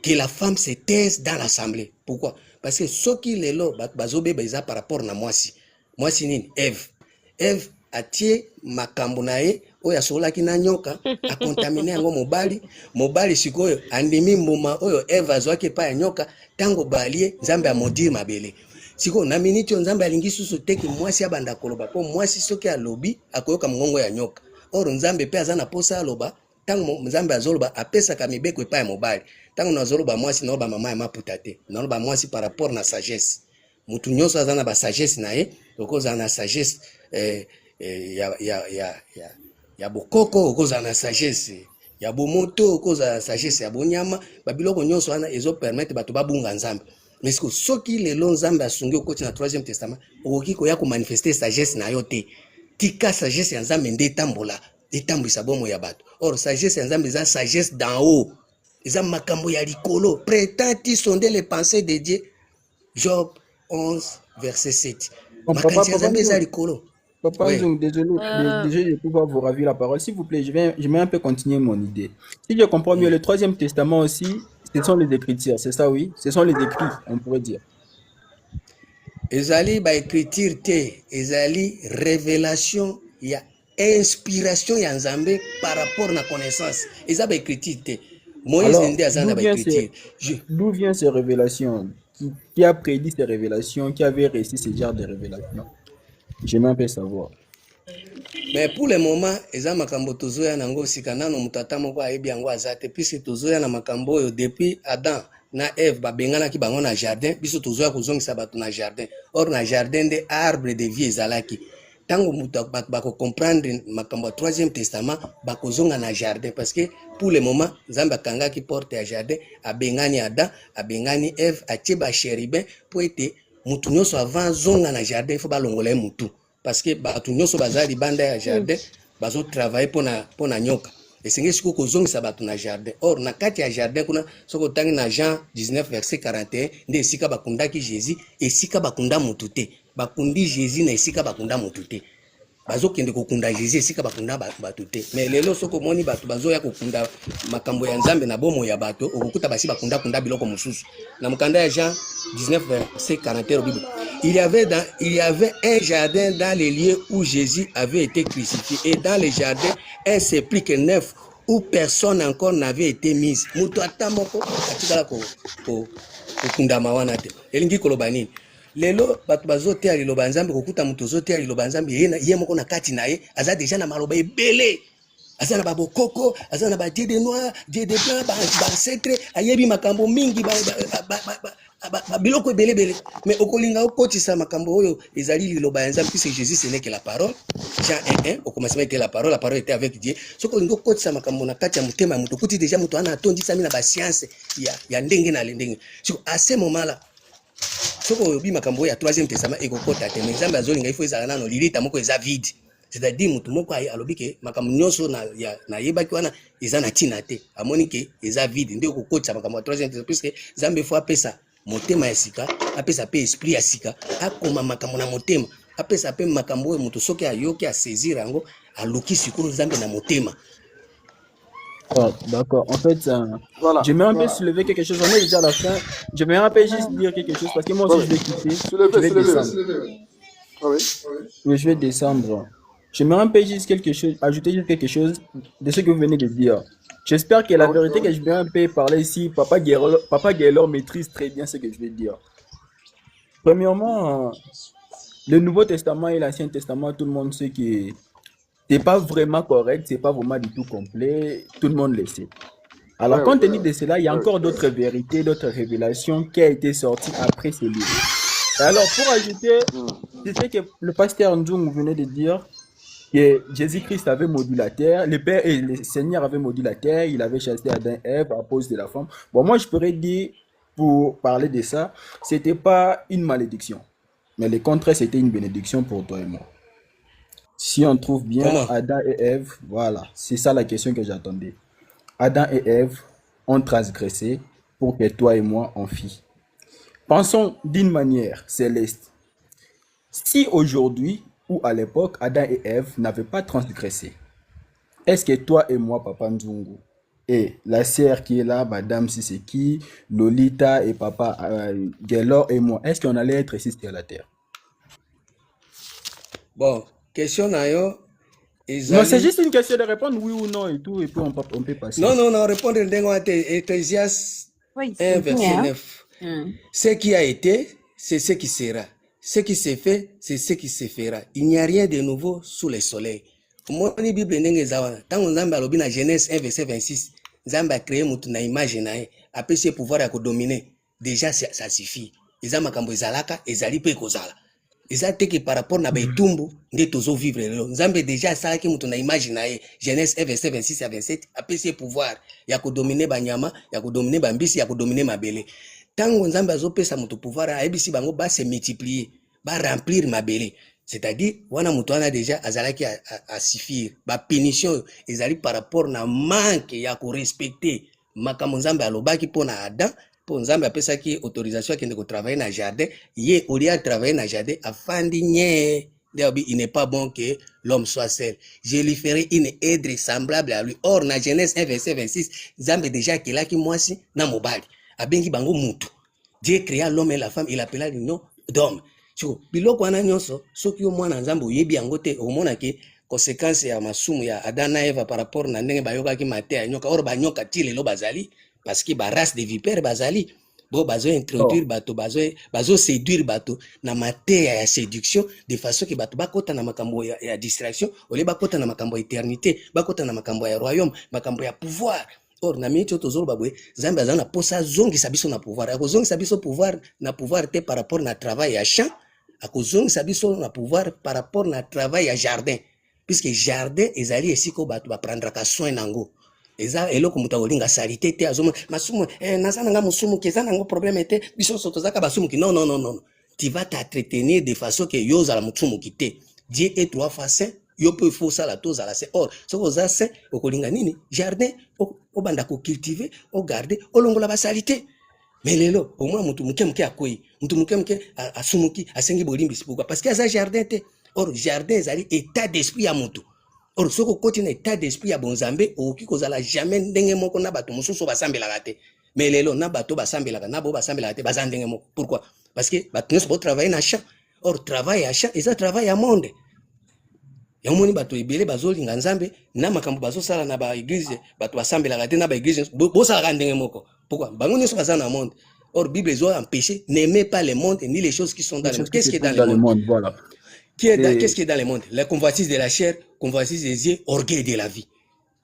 que la femme se taise dans l'assemblée. Pourquoi? Parce que ce qui est là, bazobe beza par rapport na mwasi nini Eve atie makambo na ye oyo asolaki na nyoka akontamine yango mobali sikoyo andimi mbuma oyo Eve azwaki pa ya nyoka tango balie nzambe amodire mabele sikoyo na miniti yo nzambe alingi susu teke mwasi abanda koloba po mwasi soki alobi akoyoka mongongo ya nyoka. Or nzambe pe aza na posa aloba tango nzambe azoloba apesaka mibeko epa ya mobali tango nazoloba mwasi na ba mama ya maputa te naloba mwasi par rapport na sagesse mutu nyonso aza na ba sagesse na ye okoza na sagesse ya bokoko okoza na sagesse ya bomoto okoza na sagesse ya bonyama babiloko nyonso wana ezo permettre bato babunga nzambe. Mais soki lelo nzambe asungi okoti na troisième testament okoki koya ko manifester sagesse na yo te tika sagesse ya nzambe nde etambola etambwisa bomo ya bato. Or sagesse ya nzambe eza sagesse d'en haut, eza makambo ya likolo. Prétends-tu sonder les pensées de Dieu? Job 11 verset 7. Makanisi ya nzambe eza likolo. Papa, désolé de pouvoir vous ravir la parole. S'il vous plaît, je vais un peu continuer mon idée. Si je comprends mieux, le troisième testament aussi, ce sont les écritures, c'est ça, oui? Ce sont les écrits, on pourrait dire. Ezali ba écriture te, ezali révélation ya inspiration ya nzambe par rapport na connaissance. Eza ba écriture te. Moïse nde azana ba écriture. D'où viennent ces révélations? Qui a prédit ces révélations? Qui avait réussi ce genre de révélations? J'aimerais un peu savoir. Mais pour le moment, eza makambo tozoya nango sika nano mutata moko ayebi yango azate puisque tozoya na makambo oyo depuis Adam na Eve babenganaki bango na jardin, biso tozoya kozongisa bato na jardin. Or na jardin nde arbre de vie ezalaki. Tango mutu bako comprendre makambo ya 3e testament bakozonga na jardin parce que pour le moment Nzambe akangaki porte ya jardin, abengani Adam, abengani Eve, atie ba chérubin pour ete mutu nyonso avant zonga na jardin il faut balongola mutu parce que bato nyonso bazali banda ya jardin bazo travailler pona nyoka. Esenge siko kozongisa bato na jardin. Or na kati ya jardin kuna soko tangi na Jean 19 verset 41 nde esika bakundaki Jésus, esika bakunda mutu te. Bakundi Jésus na esika bakunda mutu te. Bazokende kokunda Jésus esika bakunda bato te. Mais lelo soko moni bato bazoya kokunda makambo ya Nzambe na bomo ya bato okokuta basi bakunda biloko mosusu. Na mukanda ya Jean 19 verset 41 Bible. Il y avait un jardin dans les lieux où Jésus avait été crucifié et dans le jardin un sépulcre neuf où personne encore n'avait été mis. Mutu atamoko atikala ko kunda mawana te. Elingi koloba nini? Lelo bato bazote ya liloba Nzambe kokuta mutu zote ya liloba Nzambe ye moko na kati na ye aza deja na maloba ebele. Aza na babokoko, aza na ba dieu de noir, dieu de blanc, ba ancêtre, ayebi makambo mingi biloko ebele. Mais okolinga okotisa makambo oyo ezali liloba ya Nzambe puisque Jésus ce n'est que la parole. Jean 1:1 au commencement était la parole était avec Dieu. Soko lingo okotisa makambo na kati ya mutema ya mutu kuti deja mutu ana atondisa mina ba science ya ndenge na ndenge. Siko à ce moment là soko oyobi makambo ya 3e testament ekokota te mais Nzambe azolinga ifo ezala nano lilita moko eza vide. C'est-à-dire mutu moko alobi ke makambo nyonso na yebaki wana eza na tina te. Amoni ke eza vide nde okokotisa makambo ya 3e testament puisque Nzambe fo apesa motema ya sika, apesa pe esprit ya sika, akoma makambo na motema, apesa pe makambo oyo mutu soki ayoki a saisir yango aluki sikuru Nzambe na motema. Oh, d'accord. En fait, voilà, j'aimerais un peu soulever quelque chose. On est déjà à la fin. J'aimerais un peu juste dire quelque chose parce que moi aussi je vais quitter. Je vais descendre. Oui, je vais descendre. J'aimerais un peu juste quelque chose, ajouter juste quelque chose de ce que vous venez de dire. J'espère que la vérité que je vais un peu parler ici, Papa Gaylor maîtrise très bien ce que je vais dire. Premièrement, le Nouveau Testament et l'Ancien Testament, tout le monde sait que c'est pas vraiment correct, c'est pas vraiment du tout complet, tout le monde le sait. Alors, compte tenu de cela, il y a encore d'autres vérités, d'autres révélations qui ont été sorties après ces livres. Et alors, pour ajouter, c'est ce que le pasteur Ndjoum venait de dire, que Jésus-Christ avait maudit la terre, le Père et le Seigneur avaient maudit la terre, il avait chassé Adam et Ève à cause de la femme. Bon, moi, je pourrais dire, pour parler de ça, c'était pas une malédiction, mais le contraire, c'était une bénédiction pour toi et moi. Si on trouve bien Adam et Ève, voilà, c'est ça la question que j'attendais. Adam et Ève ont transgressé pour que toi et moi on fît. Pensons d'une manière céleste. Si aujourd'hui ou à l'époque, Adam et Ève n'avaient pas transgressé, est-ce que toi et moi, Papa Nzungu, et la sœur qui est là, Madame Siseki, Lolita et Papa Gaylor et moi, est-ce qu'on allait être ici sur la terre? Bon, question nayo. Non, c'est juste une question de répondre oui ou non et tout, et puis on peut passer. Non, répondre Ecclésiaste 1, verset 9. Ce qui a été, c'est ce qui sera. Ce qui s'est fait, c'est ce qui se fera. Il n'y a rien de nouveau sous le soleil. Moni Bible ndenge zawana. Tango Nzambe alobi na Genèse 1 verset 26, Nzambe a créé mutu na image na ye, apesi pouvoir ya kodominer. Déjà ça suffit. Eza makambo ezalaka, ezali pe kozala. Eza teke par rapport na baitumbu nde tozo vivre lelo. Nzambe déjà asalaki mutu na image na ye. Genèse 1 verset 26 à 27, apesi pouvoir ya kodominer banyama, ya kodominer bambisi, ya kodominer mabele. Tango Nzambe azopesa mutu pouvoir ayebisi bango ba se multiplier, ba remplir mabele. C'est-à-dire wana mutu wana déjà azalaki a suffire. Ba punition ezali par rapport na manque ya ko respecter makambo Nzambe alobaki pona Adam, po Nzambe apesaki autorisation akende ko travailler na jardin, ye olia travailler na jardin afandi nye. Il n'est pas bon que l'homme soit seul. Je lui ferai une aide semblable à lui. Or na Genèse 1 verset 26, Nzambe déjà kelaki mwasi na mobali. Abengi bango mutu. Dieu créa l'homme et la femme, il appela le nom d'homme. So, biloko wana nyonso, soki yo mwana Nzambe oyebi yango te, omona ke conséquence ya masumu ya Adam na Eva par rapport na ndenge bayokaki mateya ya nyoka. Or ba nyoka ti lelo bazali parce que ba race de vipère bazali. Bo bazo introduire bato, bazo séduire bato na mateya ya séduction de façon que bato bakota na makambo ya distraction, ole bakota na makambo ya éternité, bakota na makambo ya royaume, makambo ya pouvoir. or na minute tozoloba boye Nzambe aza na posa zongisa biso na pouvoir akozongisa biso pouvoir te par rapport na travail ya champ akozongisa biso na pouvoir par rapport na travail ya jardin puisque jardin ezali esiko bato baprendraka soin nango eza eloko moto akolinga salite te azomona masumu naza nanga mosumu ke eza nango problème te biso nyonso tozaka basumuki non tu vas t'entretenir de façon que yo ozala mosumuki te Dieu est 3 fois saint yo peut faut ça la tozala c'est or soki oza saint okolinga nini jardin obanda kocultive ogarde olongola basalite mais lelo omona motu moke akoyi motu moke asumuki asengi bolimbisi pourquoi parce que aza jardin te or jardin ezali état d'esprit ya motu or soki okoti na état d'esprit ya bonzambe okoki kozala jamais ndenge moko na bato mosusu basambelaka te mais lelo na bato basambelaka na bo basambelaka te baza ndenge moko pourquoi parce que bato nyonso botravaille na champ or travail ya champ eza travail ya monde yamoni bato ebele bazolinga Nzambe na makambo bazosala na baeglise bato basambelaka te na baeglise bosalaka ndenge moko pourquoi bango nyonso baza na monde or Bible ezo empêcher n'aimez pas le monde ni les choses qui sont dans le monde. Qu'est-ce qui est dans le monde? Voilà. Qu'est-ce qui est dans le monde? La convoitise de la chair, convoitise des yeux, orgueil de la vie.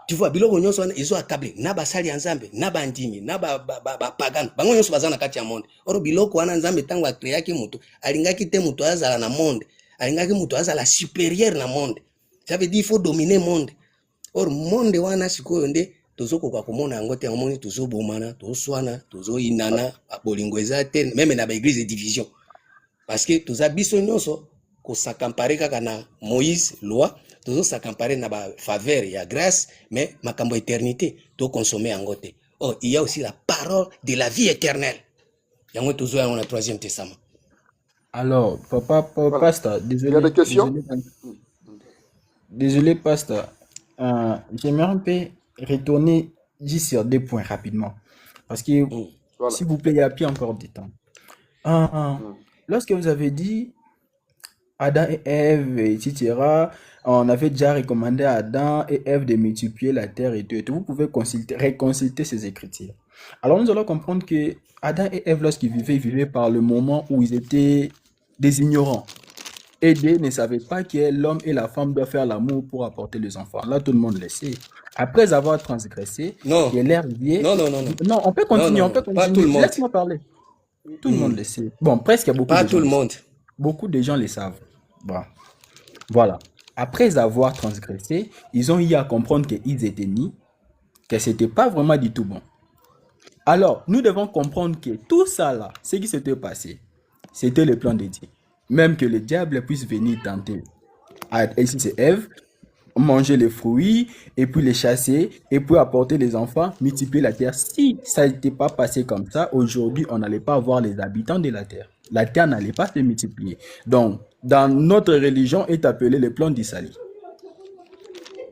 Tu vois, biloko nyonso ezo accablé na basali ya Nzambe na bandimi na pagano bango nyonso baza na kati ya monde or biloko wana Nzambe tango akreaki mutu alingaki te mutu azala na monde alingaki mutu azala supérieur na monde. Ça veut dire il faut dominer monde or monde wana sikoyo nde tozokoka komona yango te omoni tozobomana tozoswana tozoyinana bolingo eza te même na baeglise de division parce que toza biso nyonso kosakampare kaka na Moïse loi tozosakampare na bafaveur ya grâce mais makambo éternité tokonsome yango te. Oh, il y a aussi la parole de la vie éternelle yango tozo yango na 3e testament. Alors papa voilà. Pasteur, désolé. Il y a des questions? Désolé pasteur, j'aimerais un peu retourner juste sur 2 points rapidement parce que voilà. S'il vous plaît il y a plus encore du temps. Lorsque vous avez dit Adam et Ève, etc., on avait déjà recommandé à Adam et Ève de multiplier la terre et tout. Vous pouvez reconsulter ces écritures. Alors nous allons comprendre que Adam et Ève, lorsqu'ils vivaient par le moment où ils étaient des ignorants. Et Dieu ne savait pas que l'homme et la femme doivent faire l'amour pour apporter les enfants. Là, tout le monde le sait. Après avoir transgressé, il est l'air lié. Non, on peut continuer, on peut continuer. Pas tout le monde. Laisse-moi parler. Tout le monde le sait. Bon, presque beaucoup pas de tout gens le monde. Beaucoup de gens le savent. Bon. Voilà. Après avoir transgressé, ils ont eu à comprendre qu'ils étaient nus, que ce n'était pas vraiment du tout bon. Alors, nous devons comprendre que tout ça là, ce qui s'était passé, c'était le plan de Dieu. Même que le diable puisse venir tenter. Ici c'est Ève, manger les fruits, et puis les chasser, et puis apporter les enfants, multiplier la terre. Si ça n'était pas passé comme ça, aujourd'hui, on n'allait pas avoir les habitants de la terre. La terre n'allait pas se multiplier. Donc, dans notre religion, est appelé le plan d'Issali.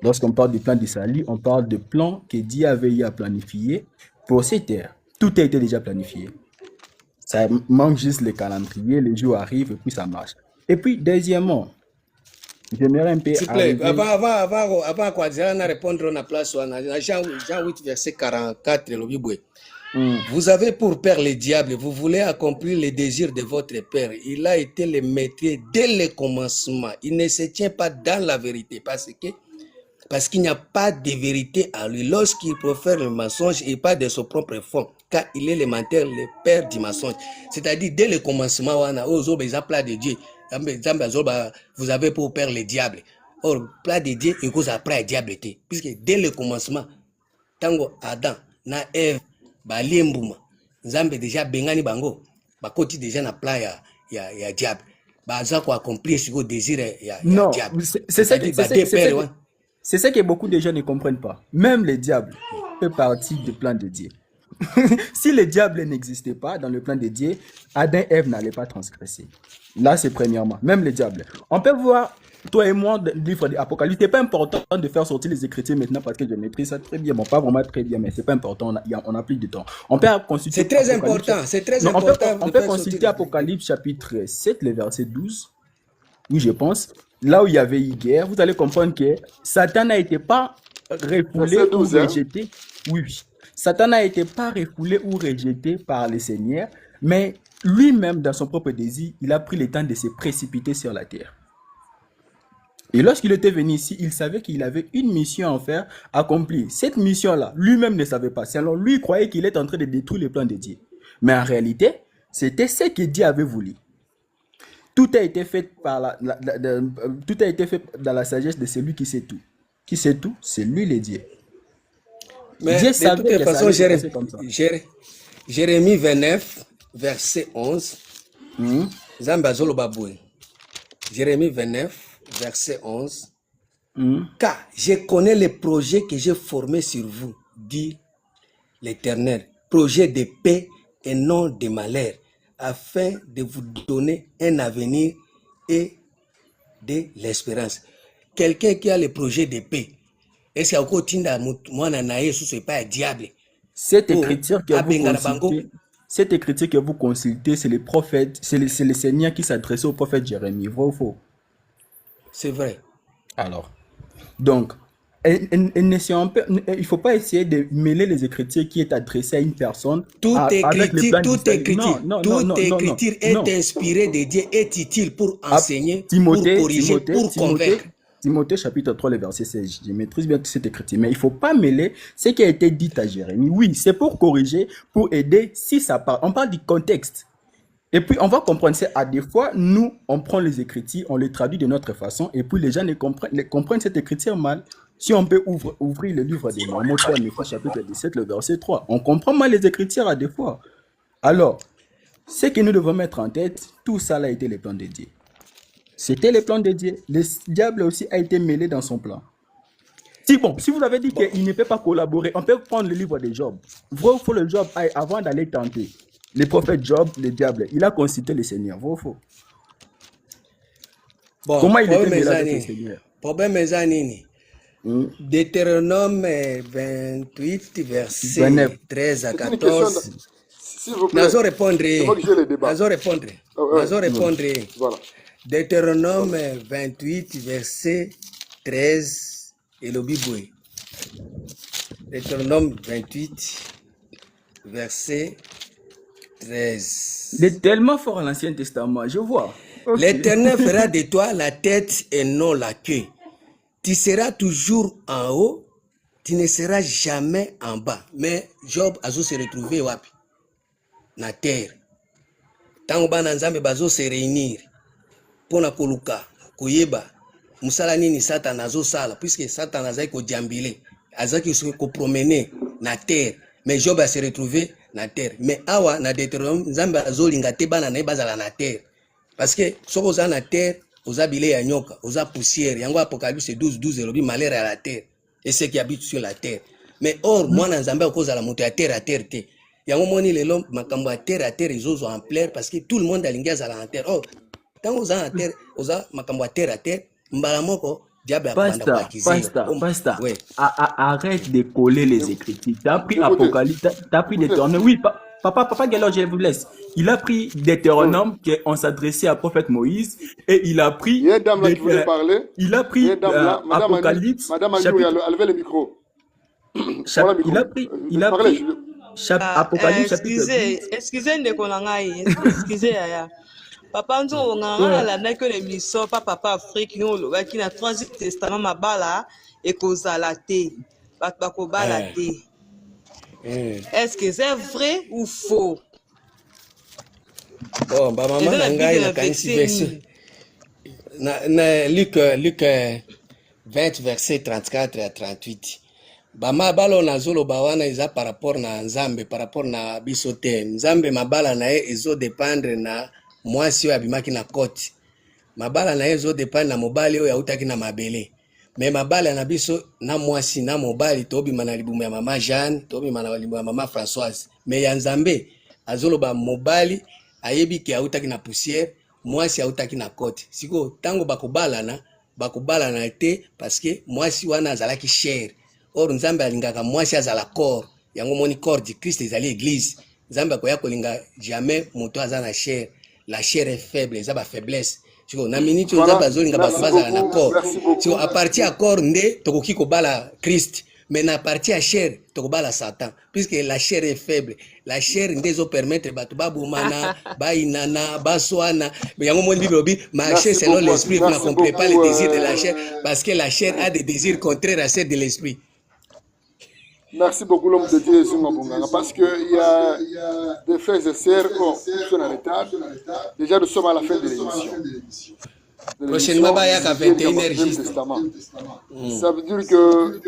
Lorsqu'on parle du plan d'Issali, on parle de plan que Dieu avait eu à planifier pour ces terres. Tout a été déjà planifié. Ça manque juste le calendrier, les jours arrivent et puis ça marche. Et puis, deuxièmement, j'aimerais un peu... S'il te plaît, avant quoi, je vais répondre à la place, Jean 8, verset 44, le Bible. Vous avez pour père le diable, vous voulez accomplir les désirs de votre père. Il a été le maître dès le commencement. Il ne se tient pas dans la vérité parce qu'il n'y a pas de vérité à lui. Lorsqu'il profère le mensonge, il part de son propre fond, car il est le menteur, le père du mensonge. C'est-à-dire, dès le commencement, plat de Dieu. Vous avez pour père le diable. Or, plat de Dieu, il cause après le diable. Puisque dès le commencement, tango Adam, na Ève, Balimbuma, Nzambe déjà bengani bango, bakoti déjà na plat ya diable. Baza ko accomplir ce désir ya diable. C'est ça que beaucoup de gens ne comprennent pas. Même le diable fait partie du plan de Dieu. Si le diable n'existait pas dans le plan de Dieu, Adam et Ève n'allaient pas transgresser. Là, c'est premièrement. Même le diable. On peut voir, toi et moi, le livre de l'Apocalypse. C'est pas important de faire sortir les Écritures maintenant parce que je maîtrise ça très bien. Bon, pas vraiment très bien, mais c'est pas important. On a plus de temps. On peut consulter. C'est très important. C'est très important. On peut consulter Apocalypse chapitre 7, le verset 12. Oui, je pense. Là où il y avait eu guerre, vous allez comprendre que Satan n'a été pas refoulé ou rejeté. Oui. Satan n'a été pas refoulé ou rejeté par le Seigneur, mais lui-même, dans son propre désir, il a pris le temps de se précipiter sur la terre. Et lorsqu'il était venu ici, il savait qu'il avait une mission à faire, accomplie. Cette mission-là, lui-même ne savait pas. Alors lui, il croyait qu'il était en train de détruire les plans de Dieu. Mais en réalité, c'était ce que Dieu avait voulu. Tout a été fait tout a été fait dans la sagesse de celui qui sait tout. Qui sait tout, c'est lui le Dieu. Mais Dieu de savait toute que ça façon, allait se passer comme ça. Jérémie 29, verset 11. Nzambe azoloba boye. Jérémie 29, verset 11. Car je connais les projets que j'ai formés sur vous, dit l'Éternel. Projet de paix et non de malheur, afin de vous donner un avenir et de l'espérance. Quelqu'un qui a le projet de paix, est-ce qu'il y a un pas diable? Cette écriture que vous consultez, c'est le prophète, c'est le Seigneur qui s'adressait au prophète Jérémie. Vrai ou faux? C'est vrai. Alors, donc, il ne faut pas essayer de mêler les écritures qui est adressée à une personne. Toute écriture est non. inspirée de Dieu, est utile pour enseigner, pour corriger, pour convaincre. Timothée chapitre 3, le verset 16. Je maîtrise bien cette écriture. Mais il ne faut pas mêler ce qui a été dit à Jérémie. Oui, c'est pour corriger, pour aider, si ça parle. On parle du contexte. Et puis, on va comprendre ça. À des fois, nous, on prend les écritures, on les traduit de notre façon, et puis les gens comprennent cette écriture mal. Si on peut ouvrir le livre de Mormon, chapitre 17, le verset 3, on comprend mal les écritures à des fois. Alors, ce que nous devons mettre en tête, tout ça a été le plan de Dieu. C'était le plan de Dieu. Le diable aussi a été mêlé dans son plan. Si vous avez dit qu'il ne peut pas collaborer, on peut prendre le livre de Job. Vrai ou faux, le Job, avant d'aller tenter, le prophète Job, le diable, il a consulté le Seigneur. Vrai ou faux? Bon, comment il était mêlé avec le Seigneur? Problème est Zanini. Deutéronome 28, verset 13 à 14. S'il vous plaît. Nazo répondre. Voilà. Deutéronome 28, verset 13 et le Bible. Deutéronome 28, verset 13. Il est tellement fort à l'Ancien Testament, je vois. Okay. L'Éternel fera de toi la tête et non la queue. Tu seras toujours en haut, tu ne seras jamais en bas. Mais Job a se retrouvé wapi? Na terre. Tango bana nzambe bazo se réunir. Pona koluka, koyeba. Musala nini Satan azo sala, puisque Satan azaki ko diambile. Azaki ko promener na terre. Mais Job a se retrouvé na terre. Mais awa na Deutéronome nzambe azo linga te bana na bazala na terre. Parce que soko oza na terre, oza bile ya nyoka, oza poussière. Yango Apocalypse 12 elobi malheur à la terre et ceux qui habitent sur la terre. Mais or moi na nzambe akoza la moto à terre te. Yango moni lelo makambo à terre izozo en plaire parce que tout le monde alingi azala en terre. Or tant oza en terre, oza makambo à terre mbala moko diable apanda kwa kizio. Pastor. Ouais. Arrête de coller les écritures. T'as pris Apocalypse, t'as pris Deutéronome. Oui, Papa Gallo, je vous laisse. Il a pris Deutéronome qu'on s'adressait à prophète Moïse et il a pris. Il y a une dame là qui voulait parler. Il a pris Apocalypse. Madame Anjou, elle avait le micro. Il a pris Apocalypse chapitre 10. Excusez ndeko na ngai, excusez yaya. Papa nzo nganga la na que l'émission papa Afrique no lobaki na 3e testament mabala et kozala te. Bako bala te. Est-ce que c'est vrai ou faux? Bon, bah maman nangai la kanisi version. Na Luc 20 verset 34 à 38. Bama balo na zolo bawana iza par rapport na nzambe, par rapport na bisote. Nzambe mabala na ye ezo dépendre na mwasi oyo abimaki na koti. Mabala na ye ezo dépendre na mobali oyo autaki na mabele. Mais mabala na biso na mwasi na mobali tobima na libumu ya mama Jeanne, tobima na libumu ya mama Françoise. Mais ya nzambe azoloba mobali ayebi ke autaki na poussière, mwasi autaki na kote. Siko tango bakobala na te parce que mwasi wana azalaki chair. Or nzambe alingaka mwasi azala corps. Yango moni corps du Christ ezali église. Nzambe akoya kolinga jamais moto aza na chair. La chair est faible, eza ba faiblesse. Siko na minute nzambe azolinga bato bazala na corps. Siko a partir ya corps nde tokoki kobala Christ. Mais na partie à chair, tokobala Satan, puisque la chair est faible. La chair ndezo permettre batu babumana, ba inana, ba soana. Mais yango mon Bible obi, marcher selon l'esprit, vous n'accomplissez pas les désirs de la chair, parce que la chair a des désirs contraires à ceux de l'esprit. Merci beaucoup l'homme de Dieu Zunga Bonganga, parce qu'il y a des frères et sœurs qui sont en retard. Déjà nous sommes à la fin de l'émission. Prochainement, il y a 21h juste. Ça veut dire que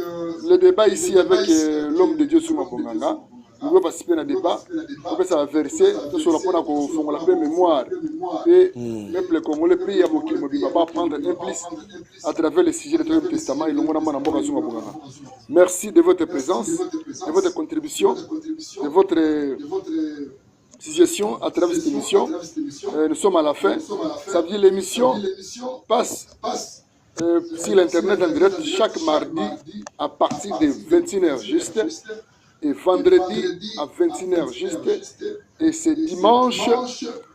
le débat ici avec l'homme de Dieu Zunga Bonganga, nous pouvons participer à un débat, ça va verser sur la mémoire. Et le peuple congolais, il y a beaucoup de gens va prendre implice à travers le sujet du Nouveau Testament. Merci de votre présence, de votre contribution, de votre suggestion à travers cette émission. Nous sommes à la fin. Ça veut dire que l'émission passe sur l'internet en direct chaque mardi à partir de 21h juste. Et vendredi à 21h juste, et c'est dimanche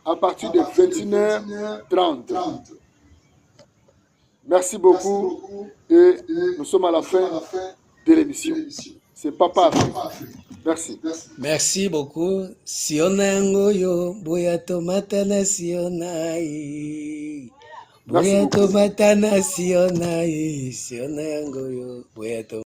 à partir de 21h30. Merci beaucoup, et nous sommes à la fin de l'émission. C'est Papa Afrique. Merci. Merci beaucoup. Sionango yo, boya tomata na sionai. Boya tomata na sionai. Sionango yo, boya tomata.